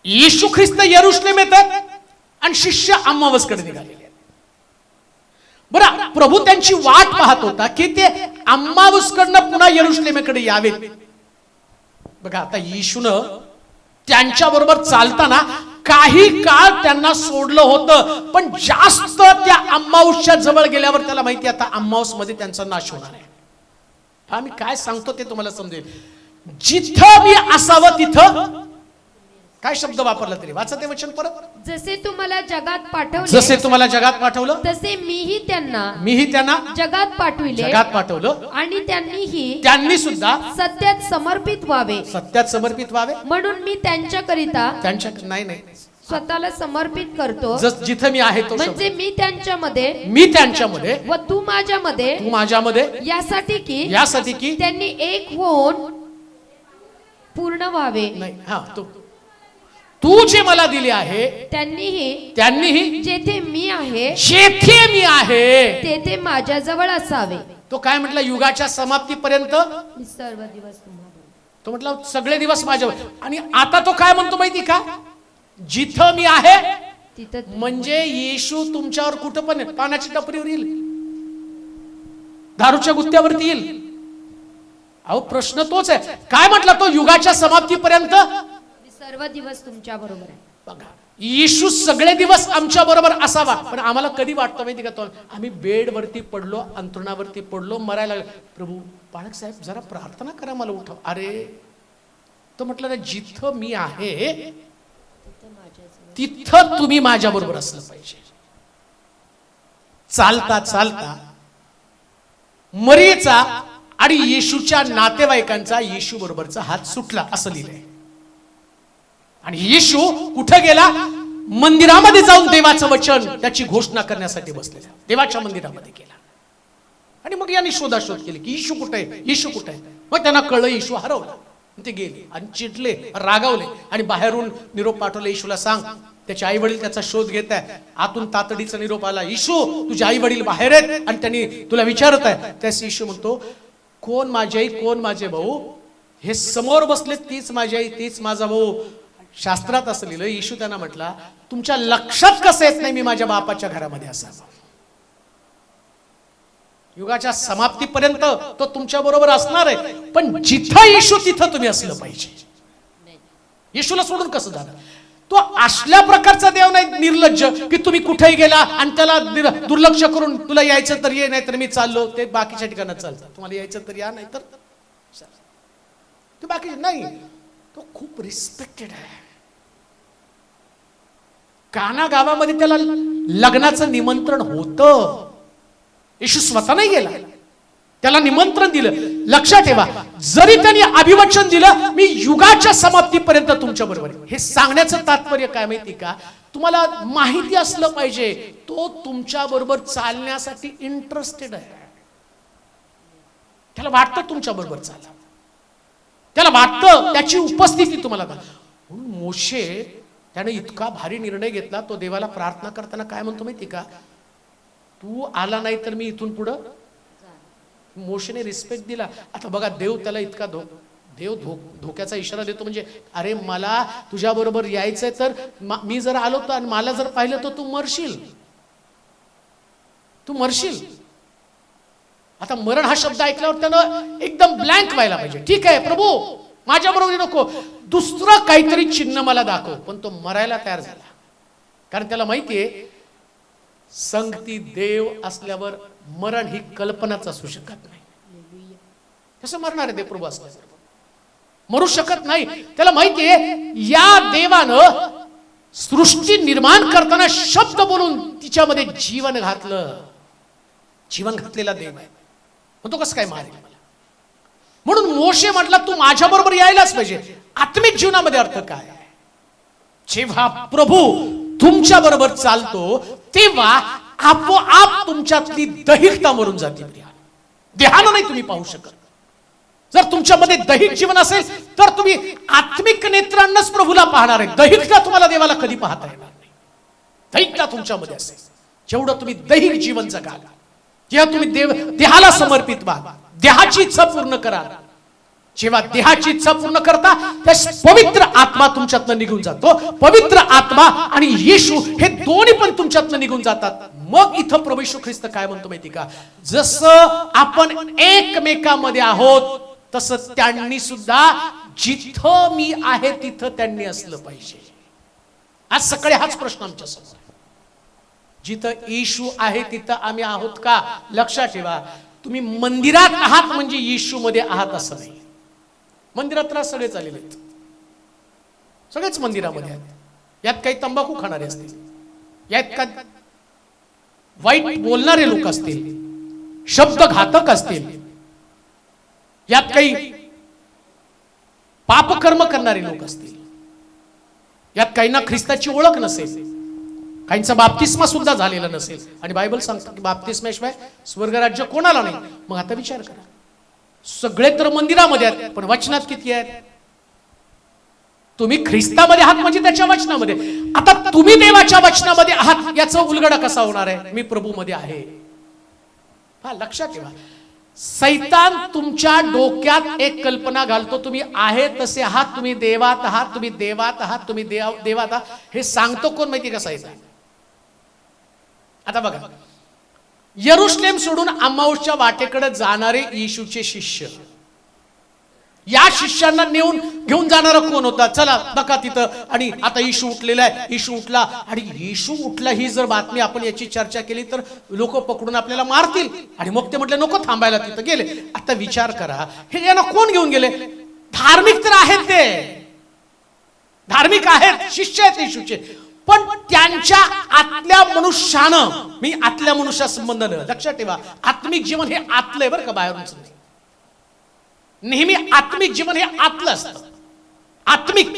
A: येशू ख्रिस्त यरुशलेम येतात आणि शिष्य अम्मावसकडे निघालेले. बरं, प्रभू त्यांची वाट पाहत होता की ते अम्मावसकडनं पुन्हा यरुशलेमेकडे यावेत. बघा, आता येशूनं त्यांच्या बरोबर चालताना काही काळ त्यांना सोडलं होतं, पण जास्त त्या अम्माऊसच्या जवळ गेल्यावर त्याला माहिती आता अम्माऊस मध्ये त्यांचा नाश होणार आहे. आम्ही काय सांगतो ते तुम्हाला समजेल. जिथं मी असावं तिथं काय शब्द वापरला तरी वाचा ते वचन परत.
B: जसे तुम्हाला जगात पाठवलं तसे मीही त्यांना जगात पाठवलं आणि त्यांनी सुद्धा सत्यात समर्पित व्हावे. म्हणून मी त्यांच्याकरिता स्वतःला समर्पित करतो.
A: जिथं मी आहे तो
B: म्हणजे मी त्यांच्यामध्ये व तू माझ्यामध्ये यासाठी की त्यांनी एक होऊन पूर्ण व्हावे.
A: तू जे मला दिले आहे
B: त्यांनीही जेथे मी आहे तेथे माझ्याजवळ असावे.
A: तो काय म्हटला, युगाच्या समाप्तीपर्यंत
B: सर्व दिवस
A: तो म्हटला सगळे दिवस माझ्यावर. आणि आता तो काय म्हणतो माहिती का, जिथं मी आहे
B: तिथं.
A: म्हणजे येशू तुमच्यावर कुठं पण पाण्याच्या टपरीवर येईल, दारूच्या गुत्त्यावरती येईल. अहो प्रश्न तोच आहे. काय म्हटला तो, युगाच्या समाप्तीपर्यंत
B: सर्व दिवस तुमच्या बरोबर आहे.
A: बघा, येशू सगळे दिवस आमच्या बरोबर असावा. पण आम्हाला कधी वाटतं माहिती का, तो आम्ही बेडवरती पडलो, अंतरुणावरती पडलो, मरायला लागलो, प्रभू बाळक साहेब जरा प्रार्थना करा, मला उठव. अरे तो म्हटलं ना, जिथं मी आहे तिथं तुम्ही माझ्या बरोबर असलं पाहिजे. चालता चालता मरीचा आणि येशूच्या नातेवाईकांचा येशू बरोबरचा हात सुटला असं लिहिलंय. आणि येशू कुठं गेला? मंदिरामध्ये जाऊन देवाचं वचन त्याची घोषणा करण्यासाठी बसलेला, देवाच्या मंदिरामध्ये गेला. आणि मग यांनी शोधाशोध केली की येशू कुठे आहे, येशू कुठे आहे. मग त्यांना कळलं येशू हरवला. ते गेले आणि चिडले, रागावले आणि बाहेरून निरोप पाठवले, येशूला सांग. त्याचे आई वडील त्याचा शोध घेत आहे. आतून तातडीचा निरोप आला, येशू तुझे आई वडील बाहेर आहेत आणि त्यांनी तुला विचारत आहे. त्यास येशू म्हणतो, कोण माझी आई, कोण माझे भाऊ? हे समोर बसले, तीच माझी आई, तीच माझा भाऊ. शास्त्रात असं लिहिलं. येशू त्यांना म्हटला, तुमच्या लक्षात कसं येत नाही मी माझ्या बापाच्या घरामध्ये असावं? युगाच्या समाप्तीपर्यंत तो तुमच्या बरोबर असणार आहे, पण जिथं येशू तिथं तुम्ही असलं पाहिजे. येशूला सोडून कसं झालं? तो असल्या प्रकारचा देव नाही निर्लज्ज की तुम्ही कुठेही गेला आणि त्याला दुर्लक्ष करून तुला यायचं तर ये, नाही तर मी चाललो. ते बाकीच्या ठिकाणात चालतं. तुम्हाला यायचं तर या, नाही तर ते बाकी नाही. तो खूप रिस्पेक्टेड आहे. काना गावामध्ये त्याला लग्नाचं निमंत्रण होतं. येशू स्वतः नाही गेला, त्याला निमंत्रण दिलं. लक्षात ठेवा, जरी त्यांनी अभिवचन दिलं, मी युगाच्या समाप्तीपर्यंत तुमच्या बरोबर आहे. हे सांगण्याचं तात्पर्य काय माहिती का? तुम्हाला माहिती असलं पाहिजे तो तुमच्या बरोबर चालण्यासाठी इंटरेस्टेड आहे. त्याला वाटतं तुमच्या बरोबर चाला, त्याला वाटतं त्याची उपस्थिती तुम्हाला. म्हणून मोशे त्याने इतका भारी निर्णय घेतला. तो देवाला प्रार्थना करताना काय म्हणतो माहिती का? तू आला नाही तर मी इथून पुढं. मोशेने रिस्पेक्ट दिला. आता बघा, देव त्याला इतका धोक्याचा इशारा देतो. म्हणजे अरे मला तुझ्या बरोबर यायचंय, तर मी जर आलो तर आणि मला जर पाहिलं तर तू मरशील, तू मरशील. आता मरण हा शब्द ऐकल्यावर त्यानं एकदम ब्लँक व्हायला पाहिजे. ठीक आहे प्रभू, माझ्या बरोबर नको, दुसरं काहीतरी चिन्ह मला दाखव. पण तो मरायला तयार झाला, कारण त्याला माहितीये संगती देव असल्यावर मरण ही कल्पनाच असू शकत नाही. कसं मरणार आहे देव प्रभू असल्यावर? मरू शकत नाही. त्याला माहितीये या देवानं सृष्टी निर्माण करताना शब्द बोलून तिच्यामध्ये जीवन घातलं. जीवन घातलेला देव आहे, मग तो कसं काय मारेल मला? म्हणून मोशे म्हटला, तू माझ्या बरोबर यायलाच पाहिजे. आत्मिक जीवनामध्ये अर्थ काय आहे? जेव्हा प्रभू तुमच्या बरोबर चालतो तेव्हा आपोआप तुमच्यातली दैहिकता मरून जाते. देहानं नाही तुम्ही पाहू शकत. जर तुमच्यामध्ये दैहिक जीवन असेल तर तुम्ही आत्मिक नेत्रांनाच प्रभूला पाहणार आहे. दैहिकता तुम्हाला देवाला कधी पाहता येणार नाही. दैहिकता तुमच्यामध्ये असेल, जेवढं तुम्ही दैहिक जीवन जगाल, जेव्हा तुम्ही देहाला समर्पित व्हा, देहाची इच्छा पूर्ण करा. जेव्हा देहाची इच्छा पूर्ण करता, त्या पवित्र आत्मा तुमच्यातनं निघून जातो. पवित्र आत्मा आणि येशू हे दोन्ही पण तुमच्यातनं निघून जातात. मग इथं प्रभू येशू ख्रिस्त काय म्हणतो माहिती का? जसं आपण एकमेकांमध्ये आहोत तसं त्यांनी सुद्धा जिथं मी आहे तिथं त्यांनी असलं पाहिजे. आज सकाळी हाच प्रश्न आमच्या समोर आहे. जिथं येशू आहे तिथं आम्ही आहोत का? लक्षात ठेवा, तुम्ही मंदिरात आहात म्हणजे येशू मध्ये आहात असं नाही. मंदिरात सगळे चाललेले आहेत, सगळेच मंदिरामध्ये आहेत. यात काही तंबाखू खाणारे असतील, यात काही वाईट बोलणारे लोक असतील, शब्द घातक असतील, यात काही पापकर्म करणारे लोक असतील, यात काहींना ख्रिस्ताची ओळख नसेल, काहींचा बाप्तिस्मा सुद्धा झालेला नसेल. आणि बायबल सांगतो की बाप्तिस्म्याशिवाय स्वर्गराज्य कोणाला नाही. मग आता विचार करा, सगळे तर मंदिरामध्ये आहेत पण वचनात किती आहेत? तुम्ही ख्रिस्तामध्ये आहात म्हणजे त्याच्या वचनामध्ये. आता तुम्ही देवाच्या वचनामध्ये आहात याचा उलगडा कसा होणार आहे? मी प्रभूमध्ये आहे. हा लक्षात ठेवा, सैतान तुमच्या डोक्यात एक कल्पना घालतो, तुम्ही आहे तसे आहात, तुम्ही देवात आहात, तुम्ही देवात आहात, तुम्ही देवात आहात. हे सांगतो कोण माहिती का? सैतान. आता बघा, यरुशलेम सोडून अम्माऊसच्या वाटेकडे जाणारे येशूचे शिष्य, या शिष्यांना घेऊन जाणारा कोण होता? चला बघा तिथं, आणि आता येशू उठलेला आहे, येशू उठला. आणि येशू उठला ही जर बातमी आपण याची चर्चा केली तर लोक पकडून आपल्याला मारतील. आणि मग ते म्हटले नको थांबायला, तिथं गेले. आता विचार करा, हे यांना कोण घेऊन गेले? धार्मिक तर आहेत, ते धार्मिक आहेत, शिष्य आहेत येशूचे, पण त्यांच्या आतल्या मनुष्यानं, मी आतल्या मनुष्या संबंध लक्षात ठेवा, आत्मिक जीवन हे आतलंय बरं का, बाहेरून. नेहमी आत्मिक जीवन हे आतलं असतं. आत्मिक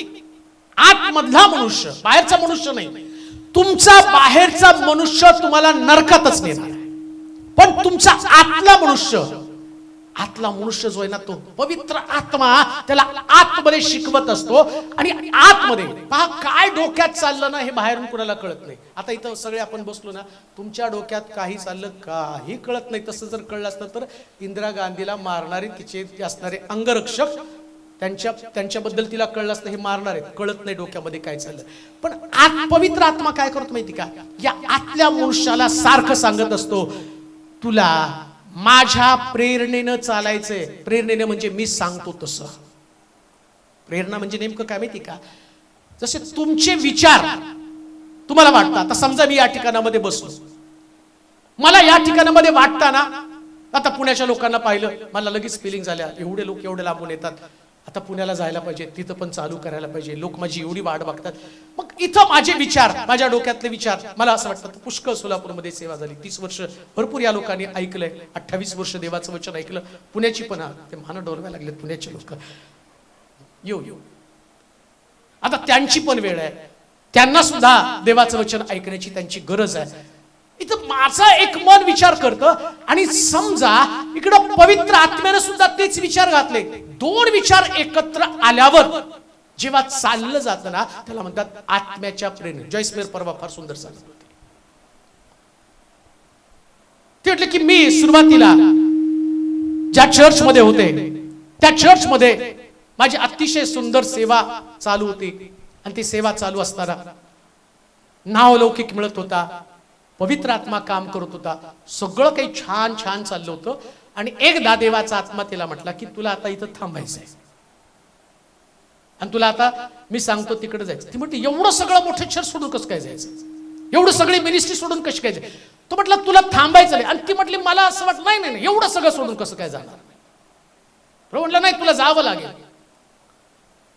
A: आतमधला मनुष्य, बाहेरचा मनुष्य नाही. तुमचा बाहेरचा मनुष्य तुम्हाला नरकातच नेणार, पण तुमचा आतला मनुष्य जो आहे ना, तो पवित्र आत्मा त्याला आतमध्ये शिकवत असतो. आणि आतमध्ये पहा काय डोक्यात चाललं ना, हे बाहेरून कुणाला कळत नाही. आता इथं सगळे आपण बसलो ना, तुमच्या डोक्यात काही चाललं काही कळत नाही. तसं जर कळलं असतं तर इंदिरा गांधीला मारणारे तिचे असणारे अंगरक्षक त्यांच्याबद्दल तिला कळलं असतं, हे मारणार आहेत, कळत नाही डोक्यामध्ये काय चाललं. पण पवित्र आत्मा काय करतो माहिती का, या आतल्या मनुष्याला सारखं सांगत असतो, तुला माझ्या प्रेरणेनं चालायचंय. प्रेरणेने म्हणजे मी सांगतो तसं. प्रेरणा म्हणजे नेमकं काय माहिती का, जसे तुमचे विचार तुम्हाला वाटतात. आता समजा मी या ठिकाणामध्ये बसलो, मला या ठिकाणामध्ये वाटताना, आता पुण्याच्या लोकांना पाहिलं, मला लगेच फिलिंग झाल्या, एवढे लोक एवढे लांबून येतात, आता पुण्याला जायला पाहिजे, तिथं पण चालू करायला पाहिजे, लोक माझी एवढी वाट बघतात. मग इथं माझे विचार, माझ्या डोक्यातले विचार, मला असं वाटतं पुष्कळ सोलापूरमध्ये सेवा झाली, 30 वर्ष भरपूर या लोकांनी ऐकलंय, 28 वर्ष देवाचं वचन ऐकलं. पुण्याची पण ते मान डोलवायला लागलेत पुण्याचे लोक, येऊ आता त्यांची पण वेळ आहे, त्यांना सुद्धा देवाचं वचन ऐकण्याची त्यांची गरज आहे. इथं माझा एक मन विचार करतं, आणि समजा इकडं पवित्र आत्म्यानं सुद्धा तेच विचार घातले. दोन विचार एकत्र आल्यावर जेव्हा चाललं जातं ना, त्याला म्हणतात आत्म्याच्या प्रेरणे. जॉयस परवा फार सुंदर सांगत होते. ते म्हटले की मी सुरुवातीला ज्या चर्च मध्ये होते, त्या चर्च मध्ये माझी अतिशय सुंदर सेवा चालू होती. आणि ती सेवा चालू असताना नावलौकिक मिळत होता, पवित्र आत्मा काम करत होता, सगळं काही छान छान चाललं होतं. आणि एकदा देवाचा आत्मा तिला म्हटला की तुला आता इथं थांबायचंय, आणि तुला आता मी सांगतो तिकडे जायचं. ती म्हटली एवढं सगळं मोठं चर्च सोडून कसं काय जायचं, एवढं सगळी मिनिस्ट्री सोडून कशी काय जायचं. तो म्हटला तुला थांबायचं नाही. आणि ती म्हटली मला असं वाटलं नाही एवढं सगळं सोडून कसं काय जाणार. प्रभू म्हटलं नाही, तुला जावं लागेल.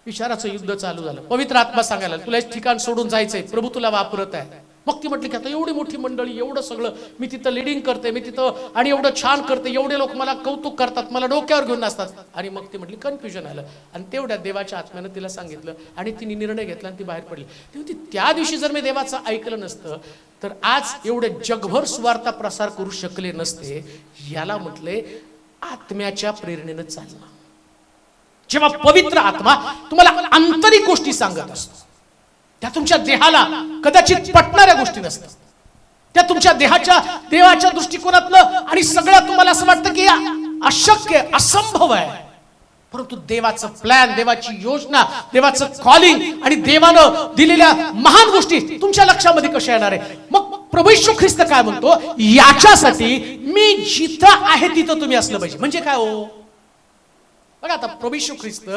A: विचाराचं युद्ध चालू झालं. पवित्र आत्मा सांगायला तुला एक ठिकाण सोडून जायचंय, प्रभू तुला वापरत आहे. मग ती म्हटली की आता एवढी मोठी मंडळी, एवढं सगळं मी तिथं लिडिंग करते, मी तिथं आणि एवढं छान करते, एवढे लोक मला कौतुक करतात, मला डोक्यावर घेऊन असतात. आणि मग ती म्हटली कन्फ्युजन आलं. आणि तेवढ्या देवाच्या आत्म्यानं तिला सांगितलं, आणि तिने निर्णय घेतला, आणि ती बाहेर पडली. ती त्या दिवशी जर मी देवाचं ऐकलं नसतं तर आज एवढे जगभर सुवार्ता प्रसार करू शकले नसते. याला म्हटले आत्म्याच्या प्रेरणेनं चालणं. जेव्हा पवित्र आत्मा तुम्हाला आंतरिक गोष्टी सांगत असतो, त्या तुमच्या देहाला कदाचित पटणाऱ्या गोष्टी नसतात, त्या तुमच्या देवाच्या दृष्टिकोनातलं, आणि सगळं तुम्हाला असं वाटतं की अशक्य असंभव आहे. परंतु देवाचं प्लॅन, देवाची योजना, देवाचं कॉलिंग आणि देवानं दिलेल्या महान गोष्टी तुमच्या लक्षामध्ये कशा येणार आहे. मग प्रभू येशू ख्रिस्त काय म्हणतो, याच्यासाठी मी जिथं आहे तिथं तुम्ही असलं पाहिजे. म्हणजे काय हो बघा, आता प्रभू येशू ख्रिस्त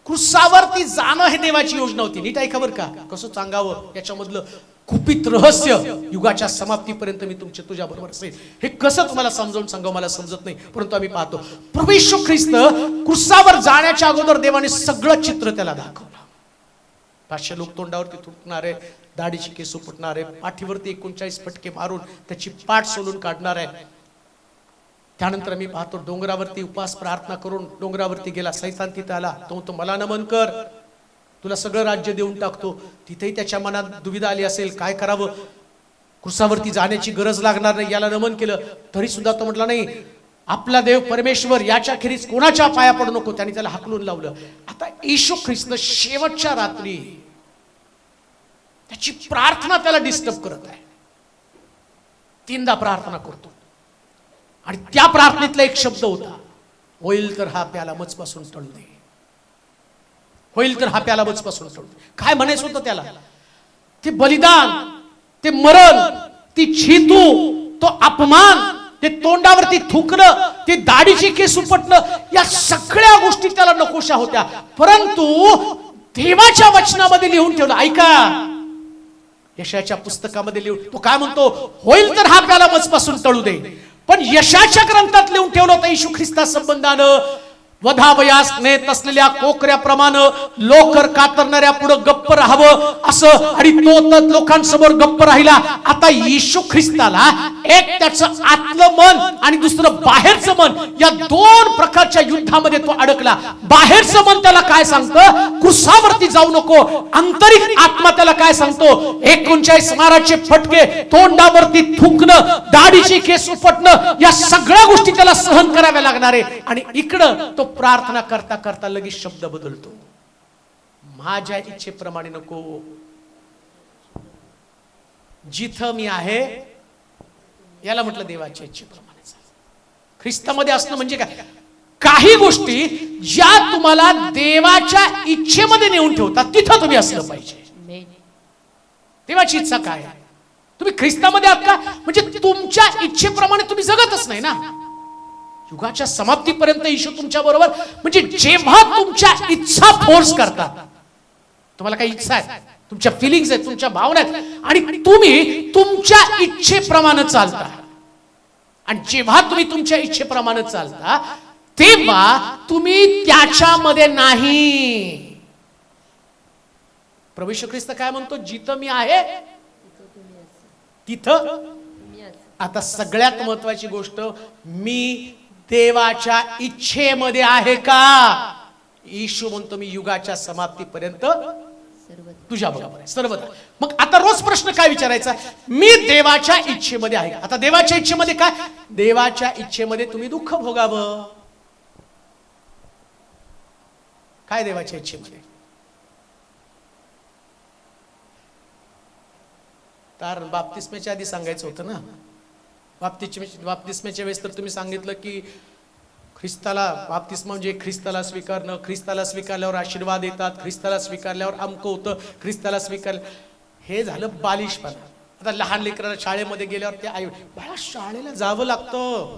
A: क्रुसावरती जाणं हे देवाची योजना होती. नीट ऐका बरं का, कसं सांगावं याच्यामधलं गुपित रहस्य युगाच्या समाप्तीपर्यंत मी तुझ्या बरोबर असेल. हे कसं तुम्हाला समजावून सांगावं मला समजत नाही, परंतु आम्ही पाहतो प्रभू येशू ख्रिस्त क्रुसावर जाण्याच्या अगोदर देवाने सगळं चित्र त्याला दाखवलं. 500 लोक तोंडावरती थुंकणारे, दाढीची केस उपटणारे, पाठीवरती 39 फटके मारून त्याची पाठ सोलून काढणार आहे. त्यानंतर मी पाहतो डोंगरावरती उपास प्रार्थना करून डोंगरावरती गेला. सैतान तिथे आला, तो मला नमन कर, तुला सगळं राज्य देऊन टाकतो. तिथेही त्याच्या मनात दुविधा आली असेल, काय करावं, क्रुसावरती जाण्याची गरज लागणार नाही, याला नमन केलं. तरी सुद्धा तो म्हटला नाही, आपला देव परमेश्वर याच्या खेरीज कोणाच्या पाया पडू नको. त्याने त्याला हाकलून लावलं. आता येशू ख्रिस्त शेवटच्या रात्री त्याची प्रार्थना त्याला डिस्टर्ब करत आहे. 3दा प्रार्थना करतो, आणि त्या प्रार्थनेतला एक शब्द होता, होईल तर हा प्याला मजपासून टळू दे, होईल तर हा प्याला मजपासून टळू दे. काय म्हणायचं होतं त्याला, ते बलिदान, ते मरण, ती छितू, तो अपमान, ते तोंडावरती थुंकणं, ते दाढीची केस उपटणं, या सगळ्या गोष्टी त्याला नकोशा होत्या. परंतु देवाच्या वचनामध्ये लिहून ठेवलं. ऐका, यशाच्या पुस्तकामध्ये लिहून तो काय म्हणतो, होईल तर हा प्याला मजपासून टळू दे. पण यशाच्या ग्रंथात लिहून ठेवलं होतं येशू ख्रिस्ता संबंधानं, वधावयास नेत असलेल्या कोकऱ्याप्रमाणे लोकर कातरणाऱ्या पुढे गप्प राहावं असं, आणि तो तर लोकांसमोर गप्प राहिला. आता येशू ख्रिस्ताला एक त्याचं आतलं मन आणि दुसरं बाहेरचं मन, या दोन प्रकारच्या युद्धामध्ये तो अडकला. बाहेरचं मन त्याला काय सांगतं, क्रुसावरती जाऊ नको. आंतरिक आत्मा त्याला काय सांगतो, 39 माराचे फटके, तोंडावरती थुंकणं, दाढीची केस उपटणं, या सगळ्या गोष्टी त्याला सहन कराव्या लागणार आहे. आणि इकडं तो प्रार्थना करता करता लगेच शब्द बदलतो, माझ्या इच्छेप्रमाणे नको, जिथं मी आहे, याला म्हटलं देवाच्या इच्छेप्रमाणे चाल. ख्रिस्तामध्ये असणं म्हणजे काय, काही गोष्टी ज्या तुम्हाला देवाच्या इच्छेमध्ये नेऊन ठेवतात तिथं तुम्ही असलं पाहिजे. देवाची इच्छा काय आहे, तुम्ही ख्रिस्तामध्ये आहात का, म्हणजे तुमच्या इच्छेप्रमाणे तुम्ही जगतच नाही ना. युगाच्या समाप्तीपर्यंत येशू तुमच्या बरोबर, म्हणजे जेव्हा तुमच्या इच्छा फोर्स करतात, तुम्हाला काही इच्छा आहे, तुमच्या फिलिंग्स आहेत, तुमच्या भावना आहेत, आणि तुम्ही तुमच्या इच्छेप्रमाणे चालता, आणि जेव्हा तुम्ही तुमच्या इच्छेप्रमाणे चालता तेव्हा तुम्ही त्याच्यामध्ये नाही. प्रभू येशू ख्रिस्त काय म्हणतो, जिथं मी आहे तिथं. आता सगळ्यात महत्वाची गोष्ट, मी देवाच्या इच्छेमध्ये आहे का. येशू म्हणतो मी युगाच्या समाप्तीपर्यंत तुझ्या बरोबर आहे सर्वदा. मग आता रोज प्रश्न काय विचारायचा, मी देवाच्या इच्छेमध्ये आहे का. आता देवाच्या इच्छेमध्ये काय, देवाच्या इच्छेमध्ये तुम्ही दुःख भोगावं. काय देवाच्या इच्छेमध्ये, तर बाप्तिस्मेच्या आधी सांगायचं होतं ना. बाप्तिस्मेच्या वेळेस तर तुम्ही सांगितलं की ख्रिस्ताला बाप्तिस्मा म्हणजे ख्रिस्ताला स्वीकारणं, ख्रिस्ताला स्वीकारल्यावर आशीर्वाद येतात, ख्रिस्ताला स्वीकारल्यावर अमकं होतं, ख्रिस्ताला स्वीकारलं. हे झालं बालिशपणा. आता लहान लेकराला शाळेमध्ये गेल्यावर ते आई, बाळा शाळेला जावं लागतं,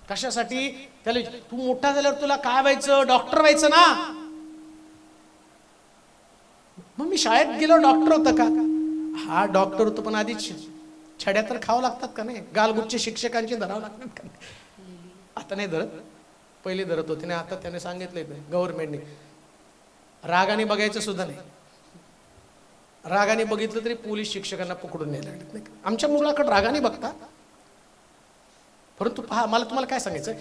A: कशासाठी, त्याला तू मोठा झाल्यावर तुला काय व्हायचं, डॉक्टर व्हायचं ना. मग मी शाळेत गेलो डॉक्टर होतं का, हा डॉक्टर होतो, पण आधी छड्या तर खावं लागतात का नाही, गालगुच्चे शिक्षकांचे धरावं लागतात का नाही. आता नाही धरत, पहिले धरत होते नाही, आता त्याने सांगितलंय गव्हर्नमेंटने रागाने बघायचं सुद्धा नाही. रागाने बघितलं तरी पोलीस शिक्षकांना पकडून न्यायला लागत नाही. आमच्या मुलाकडे रागाने बघतात. परंतु पहा, मला तुम्हाला काय सांगायचं,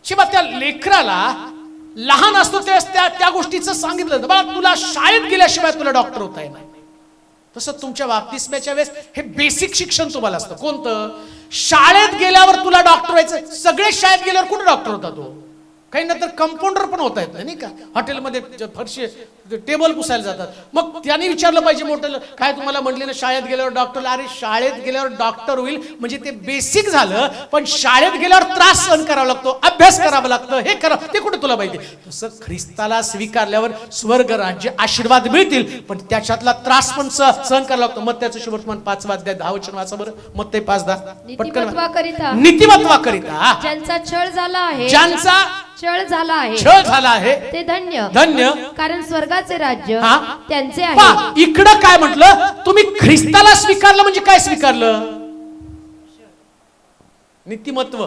A: शिवा त्या लेकराला लहान असतो त्या गोष्टीचं सांगितलं, बाबा तुला शाळेत गेल्याशिवाय तुला डॉक्टर होता येणार नाही. तसं तुमच्या बाप्तिस्म्याच्या वेळेस हे बेसिक शिक्षण तुम्हाला असतं. कोणतं, शाळेत गेल्यावर तुला डॉक्टर व्हायचं. सगळे शाळेत गेल्यावर कुठे डॉक्टर होता तो, काही नंतर कंपाऊंडर पण होता येत नाही का. हॉटेलमध्ये फरशी टेबल पुसायला जातात, मग त्यांनी विचारलं पाहिजे मोठं, काय तुम्हाला म्हटले ना शाळेत गेल्यावर डॉक्टर. अरे शाळेत गेल्यावर डॉक्टर होईल म्हणजे ते बेसिक झालं, पण शाळेत गेल्यावर त्रास सहन करावा लागतो, अभ्यास करावा लागतं, हे करा, ते कुठे तुला माहिती. तसं ख्रिस्ताला स्वीकारल्यावर स्वर्ग राज्य आशीर्वाद मिळतील, पण त्याच्यातला त्रास पण सहन करावा लागतो. मग त्याचं शुभवर्तमान 5 अध्याय 10 वचन वाचा बरं. मग ते 5-10
B: नीतिमत्वाकरिता
A: नीतिमत्वाकरिता
B: ज्यांचा छळ झाला आहे,
A: ज्यांचा
B: छळ झाला आहे,
A: छळ झाला आहे,
B: ते धन्य
A: धन्य,
B: कारण स्वर्गाचे राज्य त्यांचे आहे.
A: पहा, इकडं काय म्हटलं, तुम्ही ख्रिस्ताला स्वीकारलं म्हणजे काय स्वीकारलं, नीतिमत्व.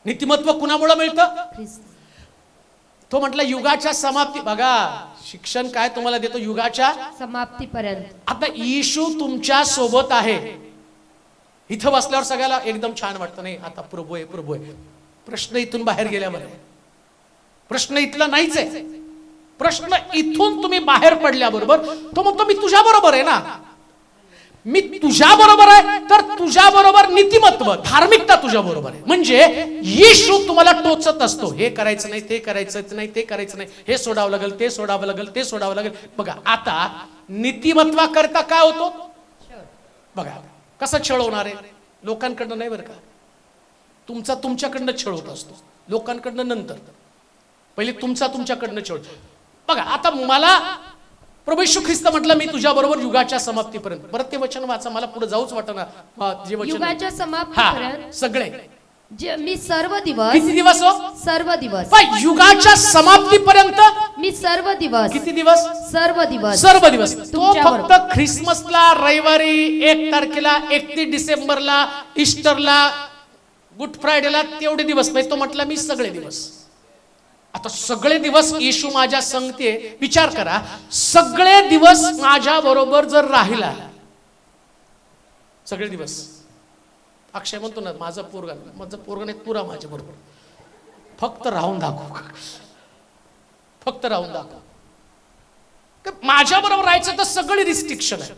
A: नीतिमत्व कुणामुळे मिळतं, तो म्हटलं युगाच्या समाप्ती. बघा शिक्षण काय तुम्हाला देतो, युगाच्या
B: समाप्तीपर्यंत.
A: आता येशू तुमच्या सोबत आहे. इथं बसल्यावर सगळ्याला एकदम छान वाटतं, नाही आता प्रभू आहे, प्रभू आहे. प्रश्न इथून बाहेर गेल्यावर आहे, प्रश्न इथला नाहीच आहे. प्रश्न इथून तुम्ही बाहेर पडल्याबरोबर तो म्हणतो मी तुझ्या बरोबर आहे ना, मी तुझ्या बरोबर आहे, तर तुझ्या बरोबर नीतिमत्व, धार्मिकता तुझ्या बरोबर आहे. म्हणजे येशू तुम्हाला टोचत असतो, हे करायचं नाही, ते करायचं नाही, ते करायचं नाही, हे सोडावं लागेल, ते सोडावं लागेल, ते सोडावं लागेल. बघा आता नीतिमत्वाकरता काय होतो, बघा कसा छळ होणार आहे, लोकांकडनं नाही बरं का, तुमचा तुमच्याकडनं छळ होत असतो, लोकांकडनं नंतर. पहिले तुमच्याकडनं छळ. बघा आता मला प्रभू येशू ख्रिस्त म्हटलं मी तुझ्या बरोबर युगाच्या समाप्तीपर्यंत. परत ते वचन वाचा, मला पुढे जाऊच वाटणार. जे वचन
B: युगाच्या समाप्तीपर्यंत
A: सगळे
B: मी सर्व दिवस,
A: किती दिवस हो,
B: सर्व दिवस,
A: युगाच्या समाप्तीपर्यंत
B: मी सर्व दिवस,
A: किती दिवस,
B: सर्व दिवस,
A: सर्व दिवस. तो फक्त ख्रिसमसला, रविवारी 1 तारखेला, 31 डिसेंबरला, ईस्टरला, गुड फ्रायडेला तेवढे दिवस नाही. तो म्हटला मी सगळे दिवस. आता सगळे दिवस येशू माझ्या संगते, विचार करा, सगळे दिवस माझ्या बरोबर जर राहिला, सगळे दिवस, अक्षय म्हणतो ना माझं पोरगा नाही, तुरा माझ्या बरोबर, फक्त राहून दाखव, फक्त राहून दाखव. माझ्या बरोबर राहायचं तर सगळी रिस्ट्रिक्शन आहे,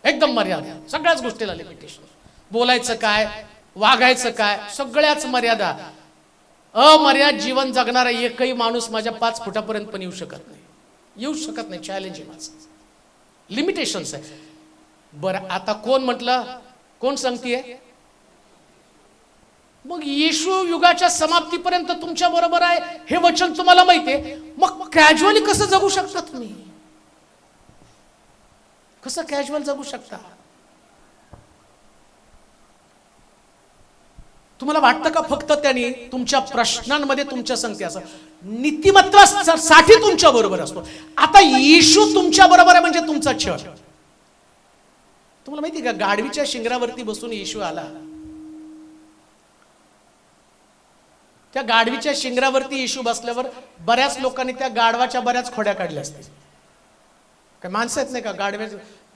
A: एकदम मर्यादा, सगळ्याच गोष्टीला लिमिटेशन. बोलायचं काय, वागायचं काय, सगळ्याच मर्यादा. अमर्याद जीवन जगणारा एकही माणूस माझ्या 5 फुटापर्यंत पण येऊ शकत नाही, येऊ शकत नाही. चॅलेंज आहे माझं, लिमिटेशन्स आहे. बरं आता कोण म्हटलं, कोण सांगतेय? मग येशू युगाच्या समाप्तीपर्यंत तुमच्या बरोबर आहे हे वचन तुम्हाला माहितीये, मग कॅज्युअली कसं जगू शकता तुम्ही? कसं कॅज्युअल जगू शकता? तुम्हाला वाटतं का फक्त त्यांनी तुमच्या प्रश्नांमध्ये तुमच्या संगती असं नीतिमत्वासाठी तुमच्या बरोबर असतो? आता येशू तुमच्या बरोबर आहे म्हणजे तुमचा छळ. तुम्हाला माहिती का, गाढवीच्या शिंगरावरती बसून येशू आला. त्या गाढवीच्या शिंगरावरती येशू बसल्यावर बऱ्याच लोकांनी त्या गाढवाच्या बऱ्याच खोड्या काढल्या असतील. काय माणसं आहेत नाही का,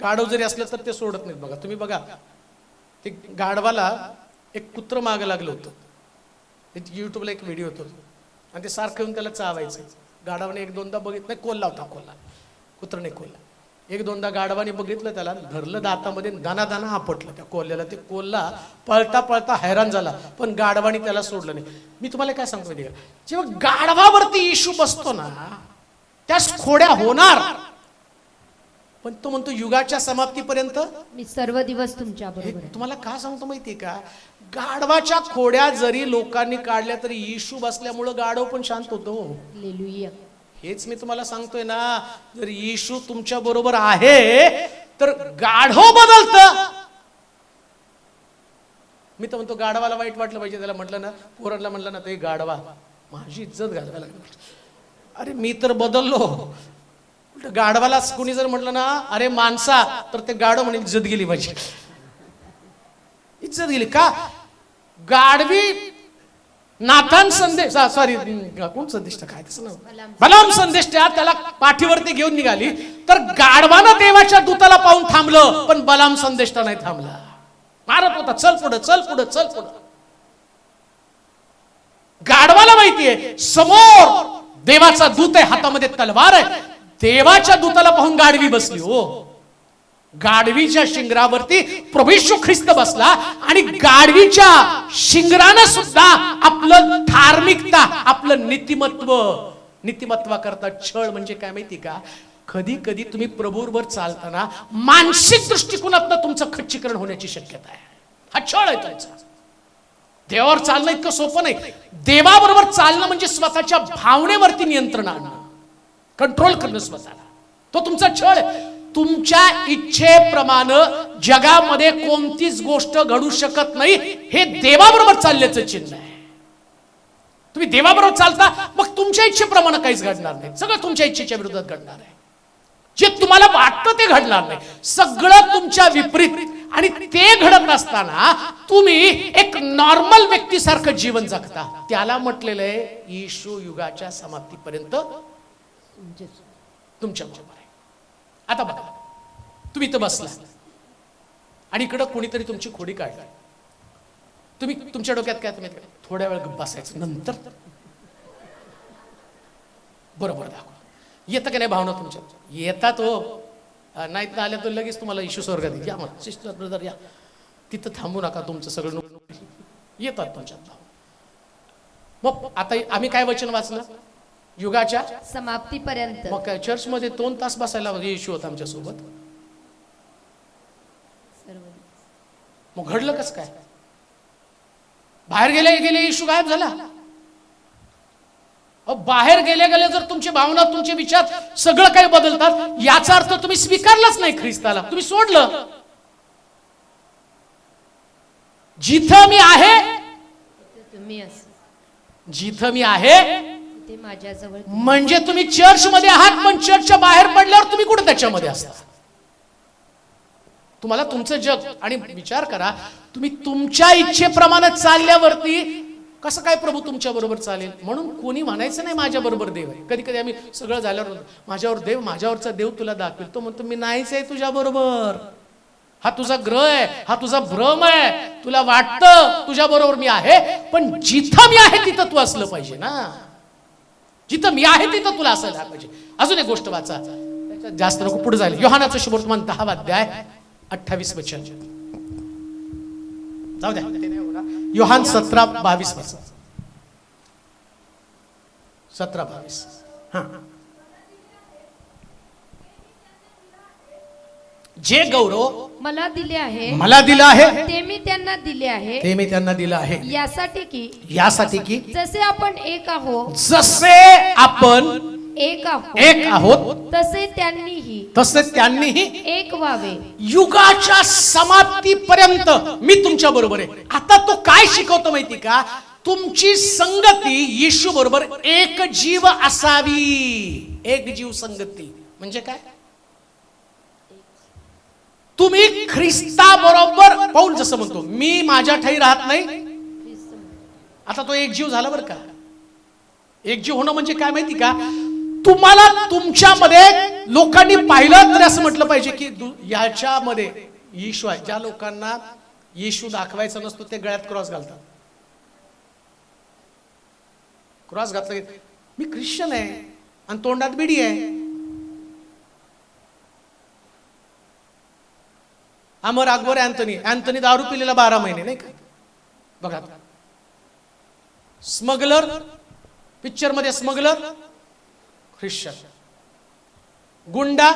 A: गाढव जरी असलं तर ते सोडत नाहीत. बघा तुम्ही, बघा ते गाढवाला एक कुत्र मागं लागलं होतं, युट्यूबला एक व्हिडिओ होतो, आणि ते सारखं येऊन त्याला चावायचं. गाढवाने 1-2दा बघितलं, नाही कोल्हा होता, कोल्हा, कुत्र नाही कोल्हा. 1-2दा गाढवाने बघितलं, त्याला धरलं दातामध्ये, दाना दाना आपटलं त्या कोल्ह्याला. ते कोल्हा पळता पळता हैराण झाला, पण गाढवाने त्याला सोडलं नाही. मी तुम्हाला काय सांगतो माहिती का, जेव्हा गाढवावरती येशू बसतो ना, त्याच खोड्या होणार, पण तो म्हणतो युगाच्या समाप्तीपर्यंत
B: मी सर्व दिवस तुमच्या बरोबर आहे.
A: तुम्हाला का सांगतो माहितीये का, गाढवाच्या खोड्या जरी लोकांनी काढल्या तरी येशू बसल्यामुळं गाढव पण शांत होतो.
B: हालेलुया.
A: हेच मी तुम्हाला सांगतोय ना, जर येशू तुमच्या बरोबर आहे तर गाढव बदलतं. मी तर म्हणतो गाढवाला वाईट वाटलं पाहिजे, त्याला म्हटलं ना, पोरांना म्हटलं ना, ते गाढवा माझी इज्जत घालवायला लागली. अरे मी तर बदललो. गाढवाला कोणी जर म्हटलं ना, अरे माणसा, तर ते गाढव म्हणे इज्जत गेली माझी, इज्जत गेली. का? गाढवी नाथान संदेश, सॉरी कोण संदेश, काय त्याचं नाव, बलाम संदेश, त्याला पाठीवरती घेऊन निघाली, तर गाढवानं देवाच्या दूताला पाहून थांबलं, पण बलाम संदेष्टा नाही थांबला, मारत होता, चल पुढं, चल पुढं, चल पुढं. गाढवाला माहितीये समोर देवाचा दूत आहे, हातामध्ये तलवार आहे. देवाच्या दूताला पाहून गाढवी बसली. हो, गाढवीच्या शिंगरावरती प्रभू येशू ख्रिस्त बसला, आणि गाढवीच्या शिंगरानं सुद्धा आपलं धार्मिकता, आपलं नीतिमत्व करता छळ. म्हणजे काय माहिती का, कधी कधी तुम्ही प्रभूवर चालताना मानसिक दृष्टिकोनातून तुमचं खच्चीकरण होण्याची शक्यता आहे. हा छळ आहे तुमचा. देवावर चालणं इतकं सोपं नाही. देवाबरोबर चालणं म्हणजे स्वतःच्या भावनेवरती नियंत्रण आणणं, कंट्रोल करणं स्वतःला, तो तुमचा छळ आहे. तुमच्या इच्छेप्रमाणे जगामध्ये कोणतीच गोष्ट घडू शकत नाही, हे देवाबरोबर चालल्याचं चिन्ह आहे. तुम्ही देवाबरोबर चालता, मग तुमच्या इच्छेप्रमाणे काहीच घडणार नाही, सगळं तुमच्या इच्छेच्या विरोधात घडणार आहे. जे तुम्हाला वाटतं ते घडणार नाही, सगळं तुमच्या विपरीत. आणि ते घडत असताना तुम्ही एक नॉर्मल व्यक्तीसारखं जीवन जगता. त्याला म्हटलेलं आहे येशू युगाच्या समाप्तीपर्यंत तुमच्या बरोबर आहे. आता बघा, तुम्ही इथं बसला आणि इकडं कोणीतरी तुमची खोडी काढली. तुम्ही तुमच्या डोक्यात काय, तुम्ही थोड्या वेळ बसायचं, नंतर बरोबर दाखवा. येतं का नाही भावना तुमच्या? येतात हो, नाहीत आल्या तर लगेच तुम्हाला येशू स्वर्गात देईल. या मग सिस्टर ब्रदर या, तिथं थांबू नका, तुमचं सगळं येतात तुमच्यात भाव. मग आता आम्ही काय वचन वाचलं, युगाच्या
B: समाप्तीपर्यंत.
A: मग काय चर्च मध्ये 2 तास बसायला येशू होता आमच्या सोबत. मग घडलं कसं काय? बाहेर गेले गेले येशू गायब झाला. बाहेर गेले गेले जर तुमची भावना, तुमचे विचार सगळं काही बदलतात, याचा अर्थ तुम्ही स्वीकारलंच नाही ख्रिस्ताला, तुम्ही सोडलं. जिथं मी आहे,
B: तुम्ही असं,
A: जिथं मी आहे
B: ते माझ्याजवळ.
A: म्हणजे तुम्ही चर्च मध्ये आहात, पण चर्चच्या बाहेर पडल्यावर तुम्ही कुठे त्याच्यामध्ये असता? तुम्हाला तुमचं जग, आणि विचार करा, तुम्ही तुमच्या इच्छेप्रमाणे चालल्यावरती कसं काय प्रभू तुमच्या बरोबर चालेल? म्हणून कोणी म्हणायचं नाही माझ्या बरोबर देव आहे. कधी कधी आम्ही सगळं झाल्यावर माझ्यावरचा देव तुला दाखवेल. तो म्हणतो मी नाहीच आहे तुझ्या बरोबर. हा तुझा ग्रह आहे, हा तुझा भ्रम आहे. तुला वाटतं तुझ्या बरोबर मी आहे, पण जिथं मी आहे तिथं तू असलं पाहिजे ना. जिथं मी आहे तिथं तुला असायला पाहिजे. अजून एक गोष्ट वाचा, जास्त नको पुढे जाईल. योहानाचं शुभवर्तमान 10 अध्याय 28 वचन. जाऊ द्या, योहान 17:22 वाचा. 17:22. हा, जे गौरव
B: मला दिले आहे
A: मला दिलं आहे
B: ते मी त्यांना दिले आहे,
A: ते मी त्यांना दिलं आहे
B: यासाठी की
A: जसे
B: आपण एक आहोत एक आहोत तसे त्यांनीही एक व्हावे.
A: युगाच्या समाप्तीपर्यंत मी तुमच्या बरोबर आहे. आता तो काय शिकवतो माहिती का? तुमची संगती येशू बरोबर एक जीव असावी. एक जीव संगती म्हणजे काय? तुम्ही ख्रिस्ता बरोबर, पाऊल जसं म्हणतो मी माझ्या ठाई राहत नाही. आता तो एक जीव झाला बरं का. एक जीव होणं म्हणजे काय माहिती का? तुम्हाला तुमच्यामध्ये लोकांनी पाहिलं तर असं म्हटलं पाहिजे की याच्यामध्ये येशू आहे. ज्या लोकांना येशू दाखवायचा नसतो ते गळ्यात क्रॉस घालतात. क्रॉस घातला मी ख्रिश्चन आहे आणि तोंडात बिडी आहे. अमर अकबर अँथनी दारू पिलेला 12 महिने नाही का? बघा, स्मगलर पिक्चर मध्ये स्मगलर ख्रिश्चन, गुंडा.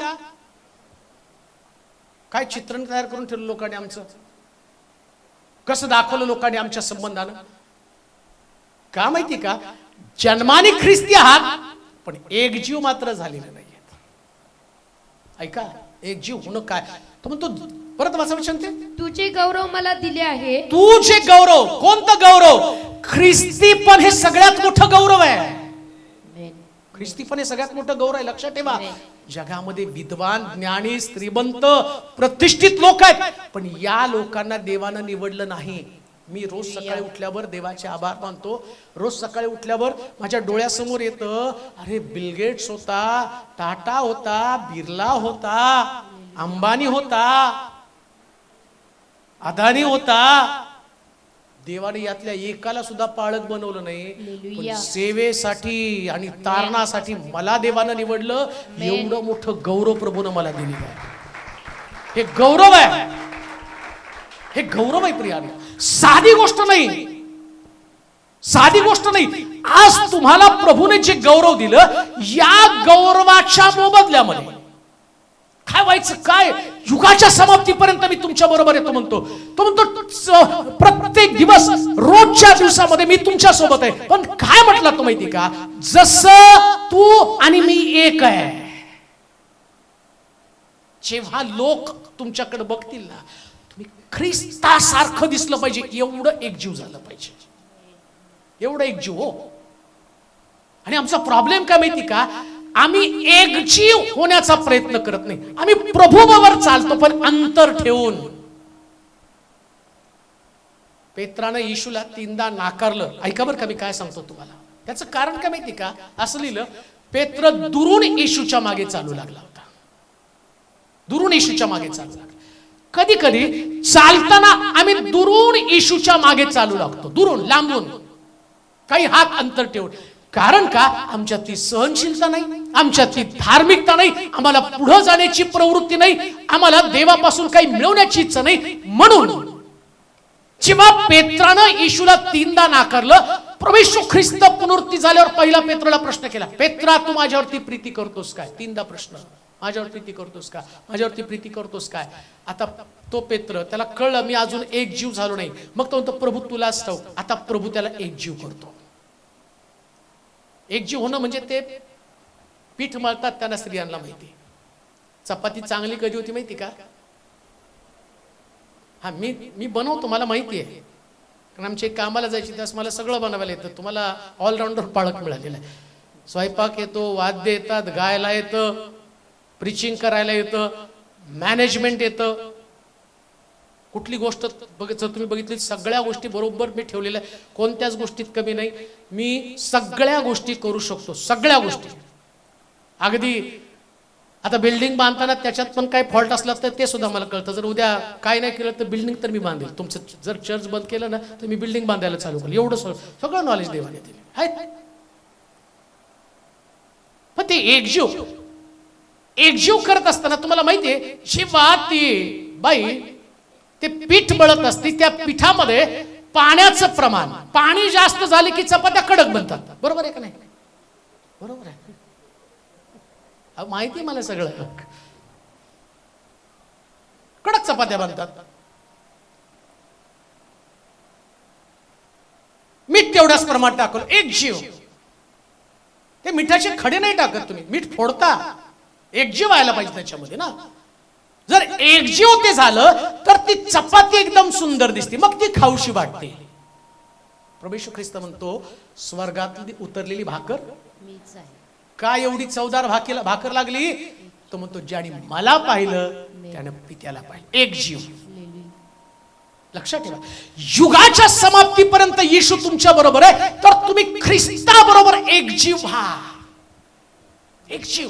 A: काय चित्रण तयार करून ठेवलं लोकांनी आमचं, कसं दाखवलं लोकांनी आमच्या संबंधानं. का माहिती का? जन्माने ख्रिस्ती आहात पण एक जीव मात्र झालेला नाही. ऐका, एक जीव होणं काय? तो म्हणतो परत वाचा वचन ते,
B: तुझे गौरव मला दिले आहे.
A: तुझे गौरव, कोणतं गौरव? ख्रिस्तीपण हे सगळ्यात मोठं गौरव आहे. ख्रिस्तीपण हे सगळ्यात मोठं गौरव आहे. लक्षात ठेवा, जगामध्ये विद्वान, ज्ञानी, श्रीमंत, प्रतिष्ठित लोक आहेत, पण या लोकांना देवानं निवडलं नाही. मी रोज सकाळी उठल्यावर देवाचे आभार मानतो. रोज सकाळी उठल्यावर माझ्या डोळ्यासमोर येतं, अरे बिल गेट्स होता, टाटा होता, बिर्ला होता, अंबानी होता, अदानी होता. देवाने यातल्या एकाला सुद्धा पाळक बनवलं नाही. पण सेवेसाठी आणि तारणासाठी मला देवानं निवडलं. एवढं मोठं गौरव प्रभूनं मला दिलेलं आहे. हे गौरव आहे, हे गौरव आहे प्रियाने. साधी गोष्ट नाही, साधी गोष्ट नाही. आज तुम्हाला प्रभूने जे गौरव दिलं, या गौरवाच्या मोबदल्यामध्ये काय व्हायचं? काय? युगाच्या समाप्तीपर्यंत मी तुमच्या बरोबर येतो म्हणतो. तो म्हणतो प्रत्येक दिवस, रोजच्या दिवसामध्ये मी तुमच्या सोबत आहे. पण काय म्हटलं तो माहिती का? जसं तू आणि मी एक आहे. जेव्हा लोक तुमच्याकडे बघतील ना, तुम्ही ख्रिस्तासारखं दिसलं पाहिजे. एवढं एकजीव झालं पाहिजे, एवढं एकजीव. हो, आणि आमचा प्रॉब्लेम काय माहिती का? आम्ही एकजीव होण्याचा प्रयत्न करत नाही. आम्ही प्रभूबरोबर चालतो पण अंतर ठेवून. पेत्रानं येशूला 3दा नाकारलं. ऐका बरं का, मी काय सांगतो तुम्हाला. त्याचं कारण काय माहिती का? असं लिहिलं, पेत्र दुरून येशूच्या मागे चालू लागला होता. दुरून येशूच्या मागे चालू लागला. कधी कधी चालताना आम्ही दुरून येशूच्या मागे चालू लागतो, दुरून, लांबून, काही हात अंतर ठेवून. कारण का? आमच्यात ती सहनशीलता नाही, आमच्यात ती धार्मिकता नाही, आम्हाला पुढे जाण्याची प्रवृत्ती नाही, आम्हाला देवापासून काही मिळवण्याची इच्छा नाही. म्हणून जेव्हा पेत्रानं येशूला 3दा नाकारलं, प्रभू येशू ख्रिस्त पुनरुत्थान झाल्यावर पहिला पेत्राला प्रश्न केला, पेत्रा तू माझ्यावरती प्रीती करतोस काय? 3दा प्रश्न. माझ्यावर प्रीती करतोस का? माझ्यावरती प्रीती करतोस काय? आता तो पेत्र, त्याला कळलं मी अजून एक जीव झालो नाही. मग तो म्हणतो प्रभू तुलाच ठाऊक. आता प्रभू त्याला एक जीव करतो. एक जीव होणं म्हणजे ते पीठ मळतात त्यांना स्त्रियांना माहिती. चपाती चांगली कधी होती माहिती का? हा, मी बनवतो, मला माहिती आहे. कारण आमच्या कामाला जायची त्यास मला सगळं बनवायला येतं. तुम्हाला ऑलराऊंडर पाळक मिळालेला आहे. स्वयंपाक येतो, वाद्य येतात, गायला येतं, प्रीचिंग करायला येतं, मॅनेजमेंट येतं. कुठली गोष्ट जर तुम्ही बघितली सगळ्या गोष्टी बरोबर मी ठेवलेल्या, कोणत्याच गोष्टीत कमी नाही. मी सगळ्या गोष्टी करू शकतो, सगळ्या गोष्टी. अगदी आता बिल्डिंग बांधताना त्याच्यात पण काही फॉल्ट असला तर ते सुद्धा मला कळतं. जर उद्या काय नाही केलं तर बिल्डिंग तर मी बांधेल. तुमचं जर चर्च बंद केलं ना तर मी बिल्डिंग बांधायला चालू करेल. एवढं सगळं नॉलेज देवाने दिले आहे. पण ते एकजीव करत असताना तुम्हाला माहितीये, जेव्हा ती बाई ते पीठ मळत असते, त्या पिठामध्ये पाण्याचं प्रमाण, पाणी जास्त झाले की चपात्या कडक बनतात. बरोबर आहे का नाही? बरोबर आहे. माहिती मला सगळं. कडक चपात्या बनतात. मीठ तेवढ्याच प्रमाणात टाकलं. एकजीव. ते मिठाचे खडे नाही टाकत तुम्ही, मीठ फोडता. एकजीव व्हायला पाहिजे त्याच्यामध्ये ना. जर एकजीव ते झालं तर ती चपाती एकदम सुंदर दिसते, मग ती खाऊशी वाटते. प्रभू येशू ख्रिस्त म्हणतो, स्वर्गातली उतरलेली भाकर
B: मीच आहे.
A: काय एवढी चवदार भाकर लागली? तो म्हणतो, ज्याने मला पाहिलं त्याने पित्याला पाहिलं. एकजीव. लक्षात ठेवा, युगाच्या समाप्तीपर्यंत येशू तुमच्या बरोबर आहे, तर तुम्ही ख्रिस्ता बरोबर एकजीव व्हा. एकजीव.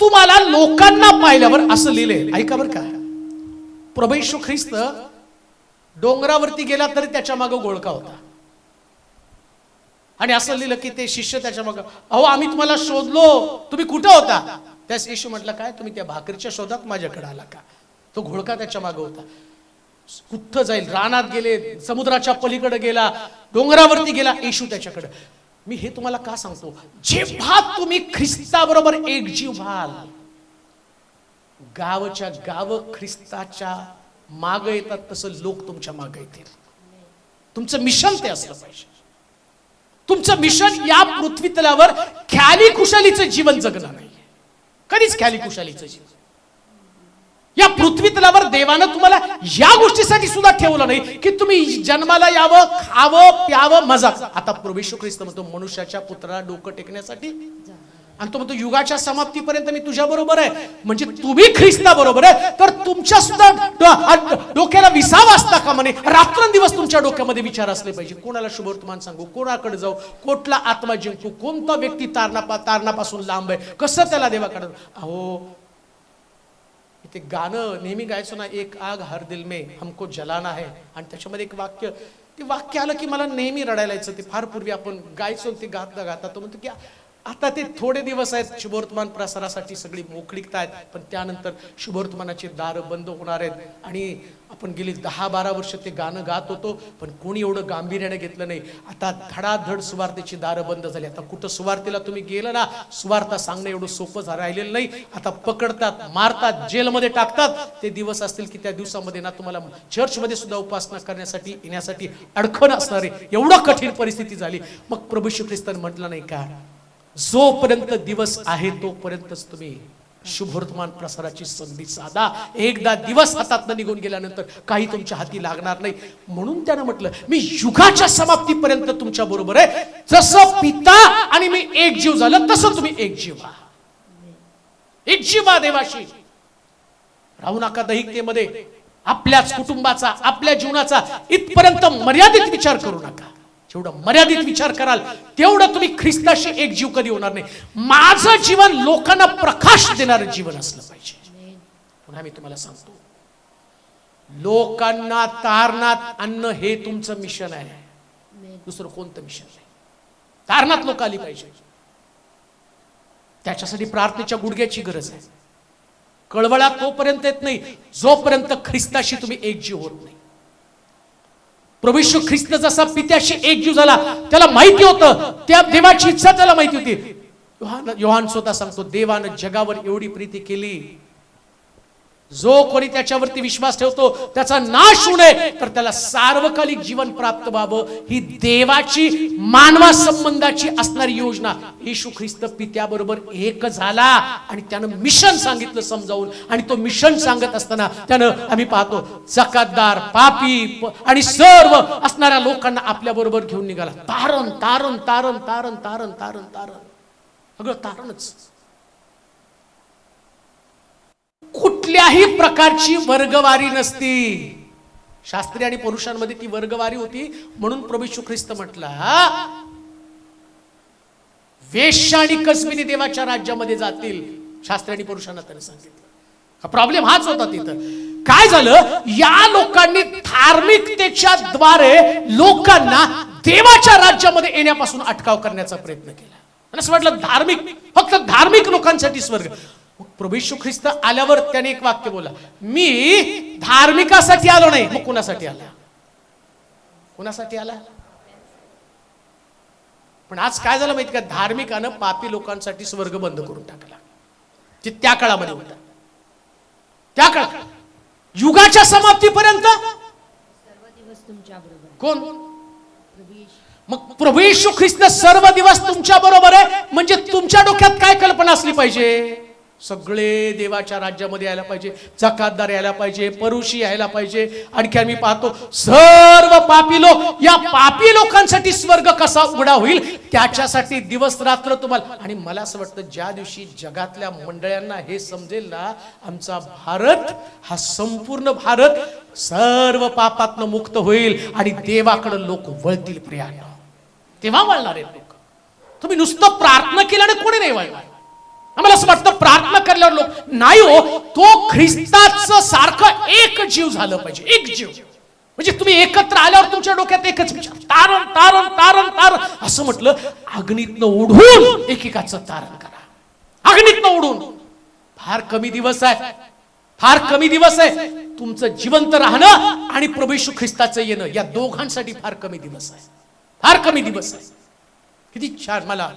A: तुम्हाला लोकांना पाहिल्यावर असं लिहिलंय, ऐका बरं का. प्रभू येशू ख्रिस्त डोंगरावरती गेला तरी त्याच्या मागे गोळका होता. आणि असं लिहिलं की ते शिष्य त्याच्या मागे, अहो आम्ही तुम्हाला शोधलो, तुम्ही कुठं होता? त्यास येशू म्हटलं, काय तुम्ही त्या भाकरीच्या शोधात माझ्याकडे आला का? तो घोळका त्याच्या मागे होता. कुठं जाईल? रानात गेले, समुद्राच्या पलीकडे गेला, डोंगरावरती गेला, येशू त्याच्याकडे. मी हे तुम्हाला का सांगतो? जेव्हा तुम्ही ख्रिस्ताबरोबर एकजीव व्हाल, गावच्या गाव ख्रिस्ताच्या मागे येतात, तसं लोक तुमच्या मागे येतील. तुमचं मिशन ते असलं पाहिजे. तुमचं मिशन या पृथ्वी तलावर ख्याली खुशालीचं जीवन जगणं नाही. कधीच ख्याली खुशालीचं जीवन. या पृथ्वी तलावर देवानं तुम्हाला या गोष्टीसाठी सुद्धा ठेवलं नाही की तुम्ही जन्माला यावं, खावं, प्यावं, मजा. आता प्रभू येशू ख्रिस्त म्हणतो, मनुष्याच्या पुत्राला डोकं टेकण्यासाठी, आणि तो म्हणतो युगाच्या समाप्तीपर्यंत मी तुझ्या बरोबर आहे. म्हणजे तुम्ही ख्रिस्ता बरोबर आहे, तर तुमच्या सुद्धा डोक्याला विसावा असता का म्हणे. रात्रंदिवस तुमच्या डोक्यामध्ये विचार असले पाहिजे. कोणाला शुभवर्तमान सांगू, कोणाकडे जाऊ, कुठला आत्मा जिंकू, कोणता व्यक्ती तारणापासून लांब आहे, कसं त्याला देवाकडे. अहो ते गाणं नेहमी गायचो ना, एक आग हर दिल में हमको जलाना है, आणि त्याच्यामध्ये एक वाक्य, ते वाक्य आलं की मला नेहमी रडायला यायचं. ते फार पूर्वी आपण गायचो, ते गाता गाता तो म्हणतो की आता ते थोडे दिवस आहेत शुभवर्तमान प्रसारासाठी, सगळी मोकळीकता आहेत, पण त्यानंतर शुभवर्तमानाचे दार बंद होणार आहेत. आणि आपण गेली 10-12 वर्ष ते गाणं गात होतो, पण कोणी एवढं गांभीर्याने घेतलं नाही. आता धडाधड सुवार्थेची दारं बंद झाली. आता कुठं सुवार्थेला तुम्ही गेलं ना, सुवार्ता सांगणं एवढं सोपं राहिलेलं नाही. आता पकडतात, मारतात, जेलमध्ये टाकतात. ते दिवस असतील की त्या दिवसामध्ये ना तुम्हाला चर्चमध्ये सुद्धा उपासना करण्यासाठी येण्यासाठी अडखण असणार आहे. एवढं कठीण परिस्थिती झाली. मग प्रभू येशू ख्रिस्ताने म्हटलं नाही का, जोपर्यंत दिवस आहे तोपर्यंतच तुम्ही शुभवर्तमान प्रसाराची संधी साधा. एकदा दिवस हातात निघून गेल्यानंतर काही तुमच्या हाती लागणार नाही. म्हणून त्यानं म्हटलं, मी युगाच्या समाप्तीपर्यंत तुमच्या बरोबर आहे. जसं पिता आणि मी एक जीव झालं, तसं तुम्ही एक जीव व्हा. एक जीव व्हा देवाशी. राहू नका दैहिकतेमध्ये. आपल्याच कुटुंबाचा, आपल्या जीवनाचा इथपर्यंत मर्यादित विचार करू नका. जेवढं मर्यादित विचार कराल तेवढं तुम्ही ख्रिस्ताशी एक जीव कधी होणार नाही. माझं जीवन लोकांना प्रकाश देणारं जीवन असलं पाहिजे. पुन्हा मी तुम्हाला सांगतो, लोकांना तारणात आणणं हे तुमचं मिशन आहे. दुसरं कोणतं मिशन नाही. तारणात लोक आली पाहिजे. त्याच्यासाठी प्रार्थनेच्या गुडघ्याची गरज आहे. कळवळा तोपर्यंत येत नाही जोपर्यंत ख्रिस्ताशी तुम्ही एक जीव होत नाही. प्रभू येशू ख्रिस्त जसा पित्याशी एक जीव झाला, त्याला माहिती होतं, त्या देवाची इच्छा त्याला माहिती होती. योहान स्वतः सांगतो, देवानं जगावर एवढी प्रीती केली, जो कोणी त्याच्यावरती विश्वास ठेवतो त्याचा नाश होऊ नये, तर त्याला सार्वकालिक जीवन प्राप्त व्हावं. ही देवाची मानवा संबंधाची असणारी योजना. येशू ख्रिस्त पित्याबरोबर एक झाला आणि त्यानं मिशन सांगितलं समजावून. आणि तो मिशन सांगत असताना त्यानं आम्ही पाहतो, चकादार, पापी आणि सर्व असणाऱ्या लोकांना आपल्या बरोबर घेऊन निघाला. तारण तारण तारण तारण तारण तारण तारण, सगळं तारणच. कुठल्याही प्रकारची वर्गवारी नसती. शास्त्री आणि पुरुषांमध्ये ती वर्गवारी होती. म्हणून प्रभू येशू ख्रिस्त म्हटला, वेश्या आणि कसबिनी देवाच्या राज्यामध्ये जातील. शास्त्री आणि पुरुषांना त्याने सांगितलं. प्रॉब्लेम हाच होता तिथं. काय झालं, या लोकांनी धार्मिकतेच्या द्वारे लोकांना देवाच्या राज्यामध्ये येण्यापासून अटकाव करण्याचा प्रयत्न केला. आणि असं वाटलं धार्मिक, फक्त धार्मिक लोकांसाठी स्वर्ग. प्रभू येशू ख्रिस्त आल्यावर त्याने एक वाक्य बोला, मी धार्मिकासाठी आलो नाही. मग कुणासाठी आला? कुणासाठी आला? पण आज काय झालं माहिती का, धार्मिकानं पापी लोकांसाठी स्वर्ग बंद करून टाकला. जे त्या काळामध्ये होता, त्या काळात युगाच्या समाप्तीपर्यंत
B: सर्व दिवस तुमच्या बरोबर.
A: कोण? मग प्रभू येशू ख्रिस्त सर्व दिवस तुमच्या बरोबर आहे. म्हणजे तुमच्या डोक्यात काय कल्पना असली पाहिजे? सगळे देवाच्या राज्यामध्ये यायला पाहिजे, जकातदार यायला पाहिजे, परुषी यायला पाहिजे. आणखी आम्ही पाहतो सर्व पापी लोक, या पापी लोकांसाठी स्वर्ग कसा उघडा होईल त्याच्यासाठी दिवस रात्र तुम्हाला. आणि मला असं वाटतं ज्या दिवशी जगातल्या मंडळांना हे समजेल ना, आमचा भारत हा संपूर्ण भारत सर्व पापातनं मुक्त होईल आणि देवाकडे लोक वळतील. प्रियानो, तेव्हा वळणार आहेत लोक. तुम्ही नुसतं प्रार्थना केल्याने कोणी नाही वळणार. आम्हाला असं वाटतं प्रार्थना करल्यावर लोक नाही हो, तो ख्रिस्ताचं सारखं एक जीव झालं पाहिजे. एक जीव म्हणजे तुम्ही एकत्र आल्यावर तुमच्या डोक्यात एकच विचार, तारण तारण तारण तारण. असं म्हटलं, अग्नीतनं उडून एकेकाचं तारण करा. अग्नीतनं उडून. फार कमी दिवस आहे, फार कमी दिवस आहे. तुमचं जिवंत राहणं आणि प्रभू येशू ख्रिस्ताचं येणं, या दोघांसाठी फार कमी दिवस आहे. फार कमी दिवस आहे. किती छान मला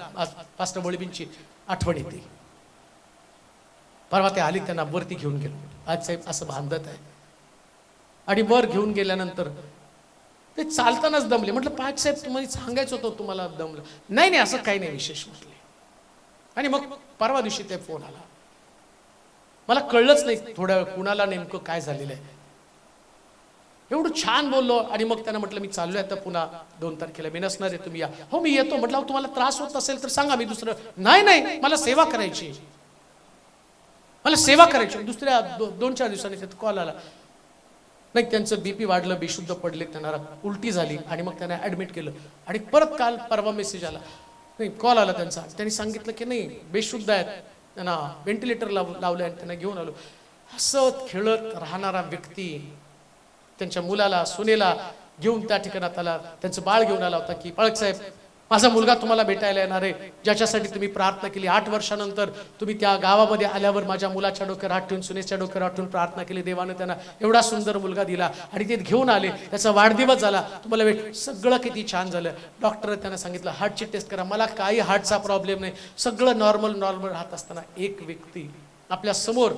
A: पास्टर वळवींची आठवण येते. परवा ते आली, त्यांना वरती घेऊन गेलो. आज साहेब असं बांधत आहे. आणि वर घेऊन गेल्यानंतर ते चालतानाच दमले. म्हटलं पाच साहेब तुम्हाला सांगायचं होतं, तुम्हाला दमलं? नाही नाही, असं काही नाही विशेष म्हटले. आणि मग परवा दिवशी ते फोन आला. मला कळलंच नाही थोड्या वेळ कुणाला नेमकं काय झालेलं आहे. एवढं छान बोललो. आणि मग त्यांना म्हटलं मी चाललोय आता पुन्हा 2 तारखेला, मी नसणार आहे, तुम्ही या. हो मी येतो. म्हटलं तुम्हाला त्रास होत असेल तर सांगा, मी दुसरं. नाही नाही, मला सेवा करायची, मला सेवा करायची. दुसऱ्या 2-4 दिवसांनी त्यात कॉल आला. नाही, त्यांचं बीपी वाढलं, बेशुद्ध पडले, त्यांना उलटी झाली आणि मग त्यांना ऍडमिट केलं. आणि परत काल परवा मेसेज आला, नाही कॉल आला त्यांचा. त्यांनी सांगितलं की नाही बेशुद्ध आहेत, त्यांना व्हेंटिलेटर लावलं आणि त्यांना घेऊन आलो. हसत खेळत राहणारा व्यक्ती त्यांच्या मुलाला, सुनेला घेऊन त्या ठिकाणात आला. त्यांचं बाळ घेऊन आला होता की पाळक साहेब, माझा मुलगा तुम्हाला भेटायला येणार आहे, ज्याच्यासाठी तुम्ही प्रार्थना केली. 8 वर्षानंतर तुम्ही त्या गावामध्ये आल्यावर माझ्या मुलाच्या डोक्यावर हात ठेवून, सुनेच्या डोक्यावर हात ठेवून प्रार्थना केली. देवाने त्यांना एवढा सुंदर मुलगा दिला आणि ते घेऊन आले. त्याचा वाढदिवस झाला, तुम्हाला भेट. सगळं किती छान झालं. डॉक्टर त्यांना सांगितलं हार्टची टेस्ट करा. मला काही हार्टचा प्रॉब्लेम नाही, सगळं नॉर्मल राहत असताना एक व्यक्ती आपल्या समोर.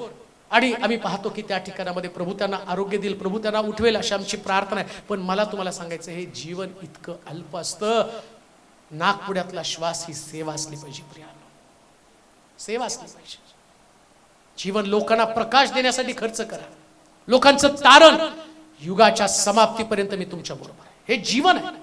A: आणि आम्ही पाहतो की त्या ठिकाणामध्ये प्रभू त्यांना आरोग्य देईल, प्रभू त्यांना उठवेल, अशी आमची प्रार्थना आहे. पण मला तुम्हाला सांगायचं, हे जीवन इतकं अल्प असतं. नागपुड्यातला श्वास ही सेवा असली पाहिजे प्रियानो, सेवा असली पाहिजे. जीवन लोकांना प्रकाश देण्यासाठी खर्च करा. लोकांचं तारण युगाच्या समाप्तीपर्यंत मी तुमच्या बरोबर आहे. हे जीवन आहे.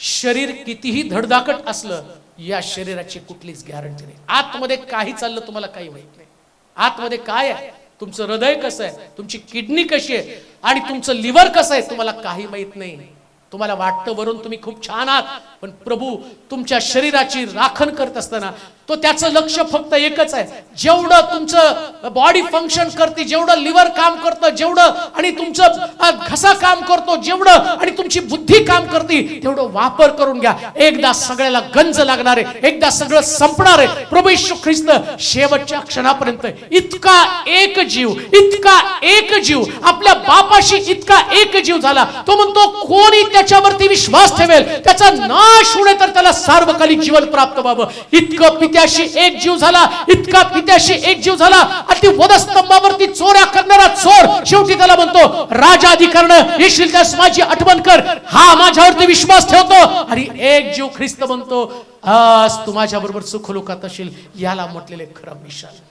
A: शरीर कितीही धडधाकट असलं, या शरीराची कुठलीच गॅरंटी नाही. आतमध्ये काही चाललं तुम्हाला काही माहित नाही. आतमध्ये काय आहे, तुमचं हृदय कसं आहे, तुमची किडनी कशी आहे आणि तुमचं लिव्हर कसं आहे, तुम्हाला काही माहित नाही. तुम्हाला वाटतं वरून तुम्ही खूप छान आहात, पण प्रभू तुमच्या शरीराची राखण करत असताना तो त्याचं लक्ष फक्त एकच आहे. जेवढं तुमचं बॉडी फंक्शन करते, जेवढं लिव्हर काम करतं, जेवढं आणि तुमचं घसा काम करतो, जेवढं आणि तुमची बुद्धी काम करते, तेवढं वापर करून घ्या. एकदा सगळ्याला गंज लागणार आहे, एकदा सगळं संपणार आहे. प्रभू येशू ख्रिस्त शेवटच्या क्षणापर्यंत इतका एक जीव, इतका एक जीव, आपल्या बापाशी इतका एक जीव झाला. तो म्हणतो कोणी त्याच्यावरती विश्वास ठेवेल त्याचा नाश होणे तर त्याला सार्वकालिक जीवन प्राप्त व्हावं. इतकं पित्याशी एक जीव झाला, इतका पित्याशी एक जीव झाला. अति वधस्तंभावरती चोऱ्या करणारा चोर शेवटी त्याला म्हणतो राजाधिकारण येशील त्यास माझी आठवण कर, हा माझ्यावरती विश्वास ठेवतो. आणि एक जीव ख्रिस्त म्हणतो आज तू माझ्या बरोबर सुखलोकात असेल. याला म्हटलेले खरं मिशन,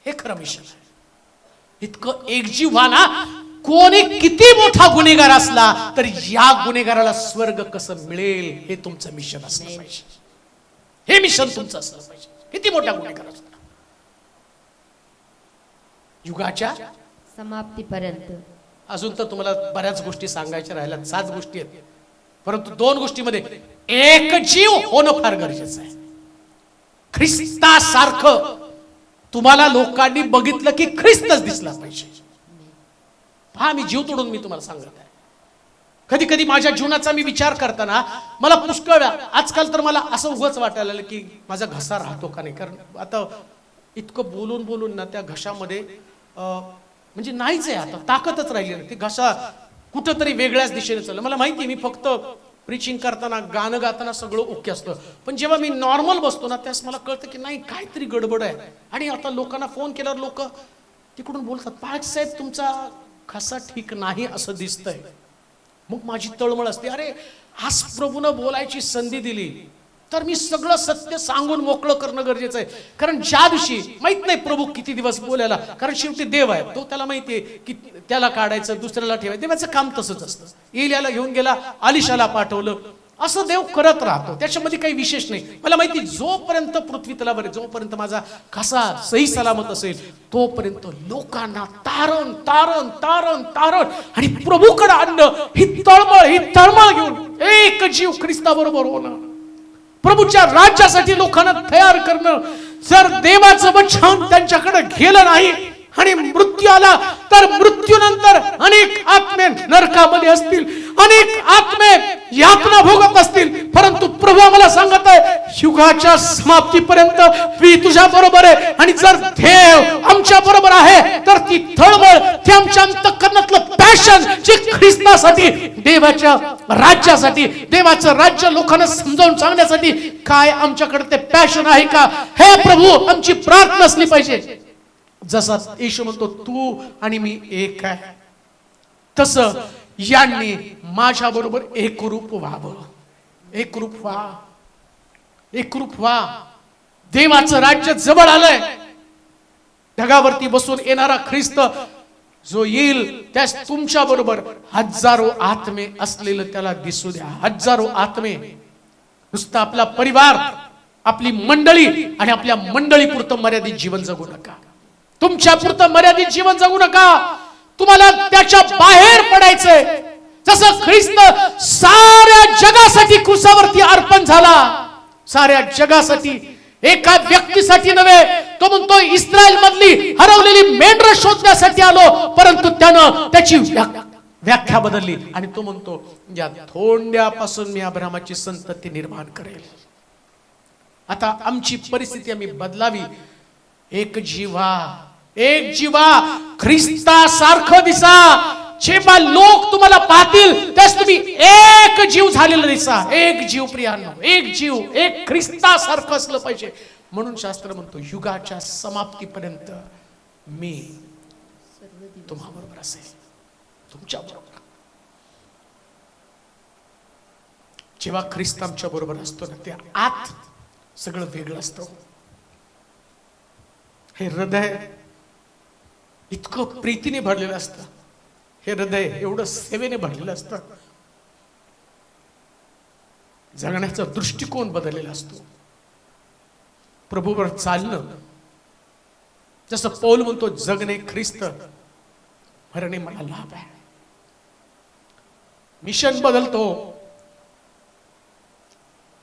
A: हे खरं मिशन आहे. इतकं एकजीव व्हा ना. कोणी किती मोठा गुन्हेगार असला तर या गुन्हेगाराला स्वर्ग कसं मिळेल हे तुमचं मिशन असलं पाहिजे. हे मिशन तुमचं असलं पाहिजे. किती मोठा गुन्हेगार असला युगाच्या
B: समाप्तीपर्यंत.
A: अजून तर तुम्हाला बऱ्याच गोष्टी सांगायच्या राहिल्या, 7 गोष्टी आहेत, परंतु 2 गोष्टीमध्ये एक जीव होणं फार गरजेचं आहे. ख्रिस्तासारखं तुम्हाला लोकांनी बघितलं की ख्रिस्तच दिसला पाहिजे. हा मी जीव तोडून मी तुम्हाला सांगत आहे. कधी कधी माझ्या जीवनाचा मी विचार करताना मला पुष्कळ आजकाल तर मला असं उगाच वाटायला लागलं की माझा घसा राहतो का नाही, कारण आता इतकं बोलून बोलून ना त्या घशामध्ये म्हणजे नाहीच आहे, आता ताकदच राहिली नाही. ते घसा कुठंतरी वेगळ्याच दिशेने चाललं. मला माहिती मी फक्त प्रीचिंग करताना गाणं गाताना सगळं ओके असतं, पण जेव्हा मी नॉर्मल बसतो ना त्यास मला कळतं की नाही काहीतरी गडबड आहे. आणि आता लोकांना फोन केल्यावर लोक तिकडून बोलतात, पाळक साहेब तुमचा घसा ठीक नाही असं दिसतंय. मग माझी तळमळ असते, अरे आज प्रभूनं बोलायची संधी दिली तर मी सगळं सत्य सांगून मोकळं करणं गरजेचं आहे. कारण ज्या दिवशी माहित नाही प्रभू किती दिवस बोलायला, कारण शेवटी देव आहे, तो त्याला माहितीये की त्याला काढायचं दुसऱ्याला ठेवायचं. देवाचं काम तसंच असतं. एलियाला घेऊन गेला, अलिशाला पाठवलं, असं देव करत राहतो, त्याच्यामध्ये काही विशेष नाही. मला माहिती जोपर्यंत पृथ्वी तलावर जोपर्यंत माझा घसा सही सलामत असेल तोपर्यंत लोकांना तारण तारण तारण तारण आणि प्रभूकडे आणणं, ही तळमळ घेऊन एक जीव ख्रिस्ताबरोबर होणं, प्रभूच्या राज्यासाठी लोकांना तयार करणं. जर देवाचं वचन त्यांच्याकडे गेलं नाही आणि मृत्यू आला तर मृत्यूनंतर अनेक आत्मे नरकामध्ये असतील, अनेक आत्मे यातना भोगत असतील, परंतु प्रभू आम्हाला सांगत आहे युगाच्या समाप्तीपर्यंत मी तुझ्या बरोबर आहे. आणि जर देव आमच्या बरोबर आहे तर ती तळमळ, ती आमच्या अंतःकरणातलं पॅशन जे ख्रिस्तासाठी, देवाच्या राज्यासाठी, देवाचं राज्य लोकांना समजावून सांगण्यासाठी काय आमच्याकडे ते पॅशन आहे का? हे प्रभू आमची प्रार्थना असली पाहिजे. जसा येशू म्हणतो तू आणि मी एक आहे, तसं यांनी माझ्या बरोबर एकरूप व्हावं. एकरूप व्हा, एकरूप व्हा. देवाचं राज्य जवळ आलंय. ढगावरती बसून येणारा ख्रिस्त जो येईल त्यास तुमच्या बरोबर हजारो आत्मे असलेलं त्याला दिसू द्या. हजारो आत्मे, नुसतं आपला परिवार, आपली मंडळी आणि आपल्या मंडळी पुरतं मर्यादित जीवन जगू नका. तुमच्या पुरतं मर्यादित जीवन जगू नका. तुम्हाला त्याच्या बाहेर पडायचंय. जसं ख्रिस्त साऱ्या जगासाठी क्रूसावरती अर्पण झाला, साऱ्या जगासाठी, एका व्यक्तीसाठी नव्हे. तो म्हणतो इस्रायल मधली हरवलेली मेंढरं शोधण्यासाठी आलो, परंतु त्यानं त्याची व्याख्या बदलली आणि तो म्हणतो या थोंड्यापासून मी अब्राहामाची संतती निर्माण करेल. आता आमची परिस्थिती आम्ही बदलावी. एक जीवा, एक जीवा, ख्रिस्तासारखं दिसा. जेव्हा लोक तुम्हाला पाहतील त्यास तुम्ही एक जीव झालेला दिसा. एक जीव प्रियांनो, एक जीव, एक ख्रिस्तासारखं असलं पाहिजे. म्हणून शास्त्र म्हणतो युगाच्या समाप्तीपर्यंत मी तुम्हा बरोबर असेल, तुमच्या बरोबर. जेव्हा ख्रिस्त आमच्या बरोबर असतो ना त्या आत सगळं वेगळं असतं. हे हृदय इतकं प्रीतीने भरलेलं असतं. हे हृदय एवढं सेवेने भरलेलं असतं. जगण्याचा दृष्टिकोन बदललेला असतो. प्रभूवर चालणं, जसं पौल म्हणतो जगणे ख्रिस्त, मरणे मला लाभ आहे. मिशन बदलतो.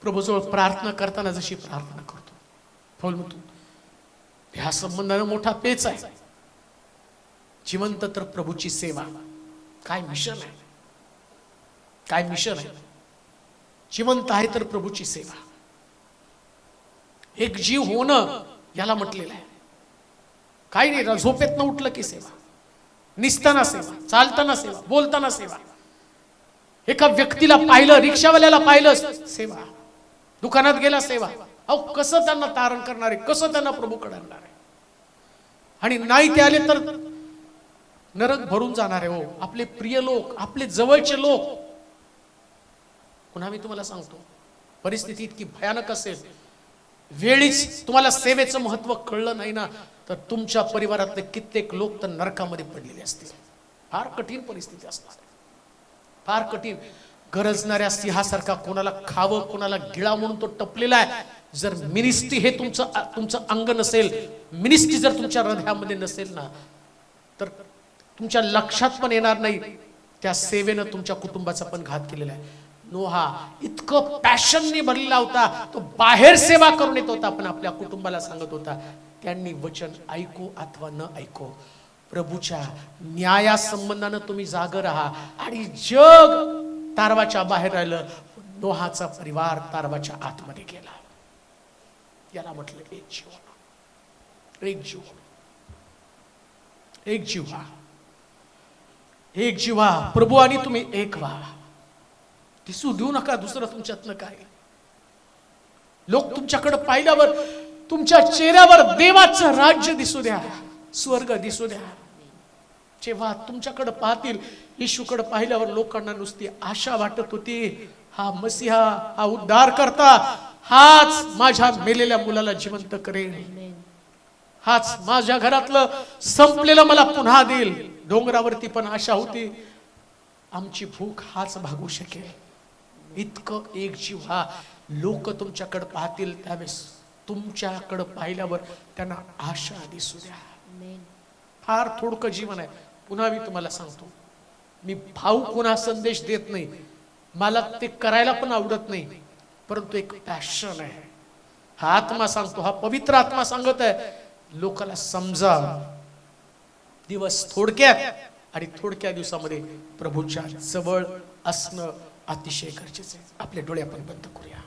A: प्रभूजवळ प्रार्थना करताना जशी प्रार्थना करतो, पौल म्हणतो ह्या संबंधाने मोठा पेच आहे. जिवंत तर प्रभूची सेवा. काय मिशन आहे, काय मिशन आहे. जिवंत आहे तर प्रभूची सेवा. एक जीव होणं याला म्हटलेलं आहे. काही नाही, झोपेतनं उठलं की सेवा, निसताना सेवा, चालताना सेवा, बोलताना सेवा. एका व्यक्तीला पाहिलं, रिक्षावाल्याला पाहिलं सेवा, दुकानात गेला सेवा. अहो कसं त्यांना तारण करणार आहे, कसं त्यांना प्रभूकडे आणणार आहे. आणि नाही ते आले तर नरक भरून जाणार आहे. हो, आपले प्रिय लोक, आपले जवळचे लोक. पुन्हा मी तुम्हाला सांगतो, परिस्थिती इतकी भयानक असेल, वेळीच तुम्हाला सेवेचं महत्व कळलं नाही ना तर तुमच्या परिवारातले कित्येक लोक तर नरकामध्ये पडलेले असतील. फार कठीण परिस्थिती असणार, फार कठीण. गरजणाऱ्या सिंहासारखा कोणाला खावं, कोणाला गिळा म्हणून तो टपलेला आहे. जर मिनिस्ट्री हे तुमचं अंग नसेल, मिनिस्ट्री जर तुमच्या हृदयामध्ये नसेल ना तर तुमच्या लक्षात पण येणार नाही त्या सेवेनं तुमच्या कुटुंबाचा पण घात केलेला आहे. नोहा इतकं पॅशनने भरलेला होता, तो बाहेर सेवा करून येत होता, पण आपल्या कुटुंबाला सांगत होता त्यांनी वचन ऐको अथवा न ऐको, प्रभूच्या न्याया संबंधानं तुम्ही जागर राहा. आणि जग तारवाच्या बाहेर राहिलं, नोहाचा परिवार तारवाच्या आतमध्ये गेला. याला म्हटलं एक जीव, एक जीव, एक जीव व्हा, एक जीव व्हा. प्रभू आणि तुम्ही एक व्हा. दिसू देऊ नका दुसरं तुमच्यातलं काय. लोक तुमच्याकडे पाहिल्यावर तुमच्या चेहऱ्यावर देवाचं राज्य दिसू द्या, स्वर्ग दिसू द्या. जेव्हा तुमच्याकडे पाहतील, येशूकडे पाहिल्यावर लोकांना नुसती आशा वाटत होती, हा मसीहा, हा उद्धार करता, हाच माझ्या मेलेल्या मुलाला जिवंत करेल, हाच माझ्या घरातलं संपलेलं मला पुन्हा देईल. डोंगरावरती पण आशा होती, आमची भूक हाच भागू शकेल. इतकं एक जीव हा. लोक तुमच्याकडे पाहतील त्यावेळेस तुमच्याकडे पाहिल्यावर त्यांना आशा दिसू द्या. फार थोडकं जीवन आहे. पुन्हा मी तुम्हाला सांगतो, मी भावुकपणा संदेश देत नाही, मला ते करायला पण आवडत नाही, परंतु एक पॅशन आहे. हा आत्मा सांगतो, हा पवित्र आत्मा सांगत आहे, लोकांना समजा. दिवस थोडक्यात आणि थोडक्या दिवसामध्ये प्रभूच्या जवळ असणं अतिशय गरजेचं आहे. आपले डोळे आपण बंद करूया,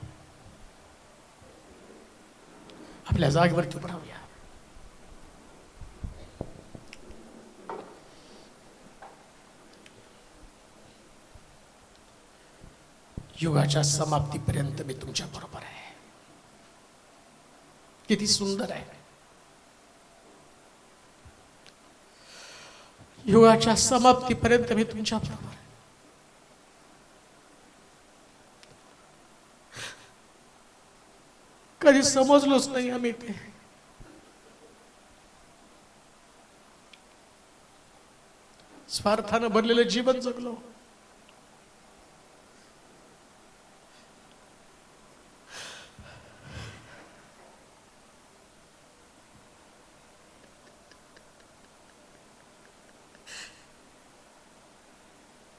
A: आपल्या जागेवरती उभं राहूया. युगाच्या समाप्तीपर्यंत मी तुमच्या बरोबर आहे. किती सुंदर आहे. युगाच्या समाप्तीपर्यंत मी तुमच्या बरोबर आहे. कधी समजलोच नाही आम्ही ते. स्वार्थानं भरलेलं जीवन जगलो.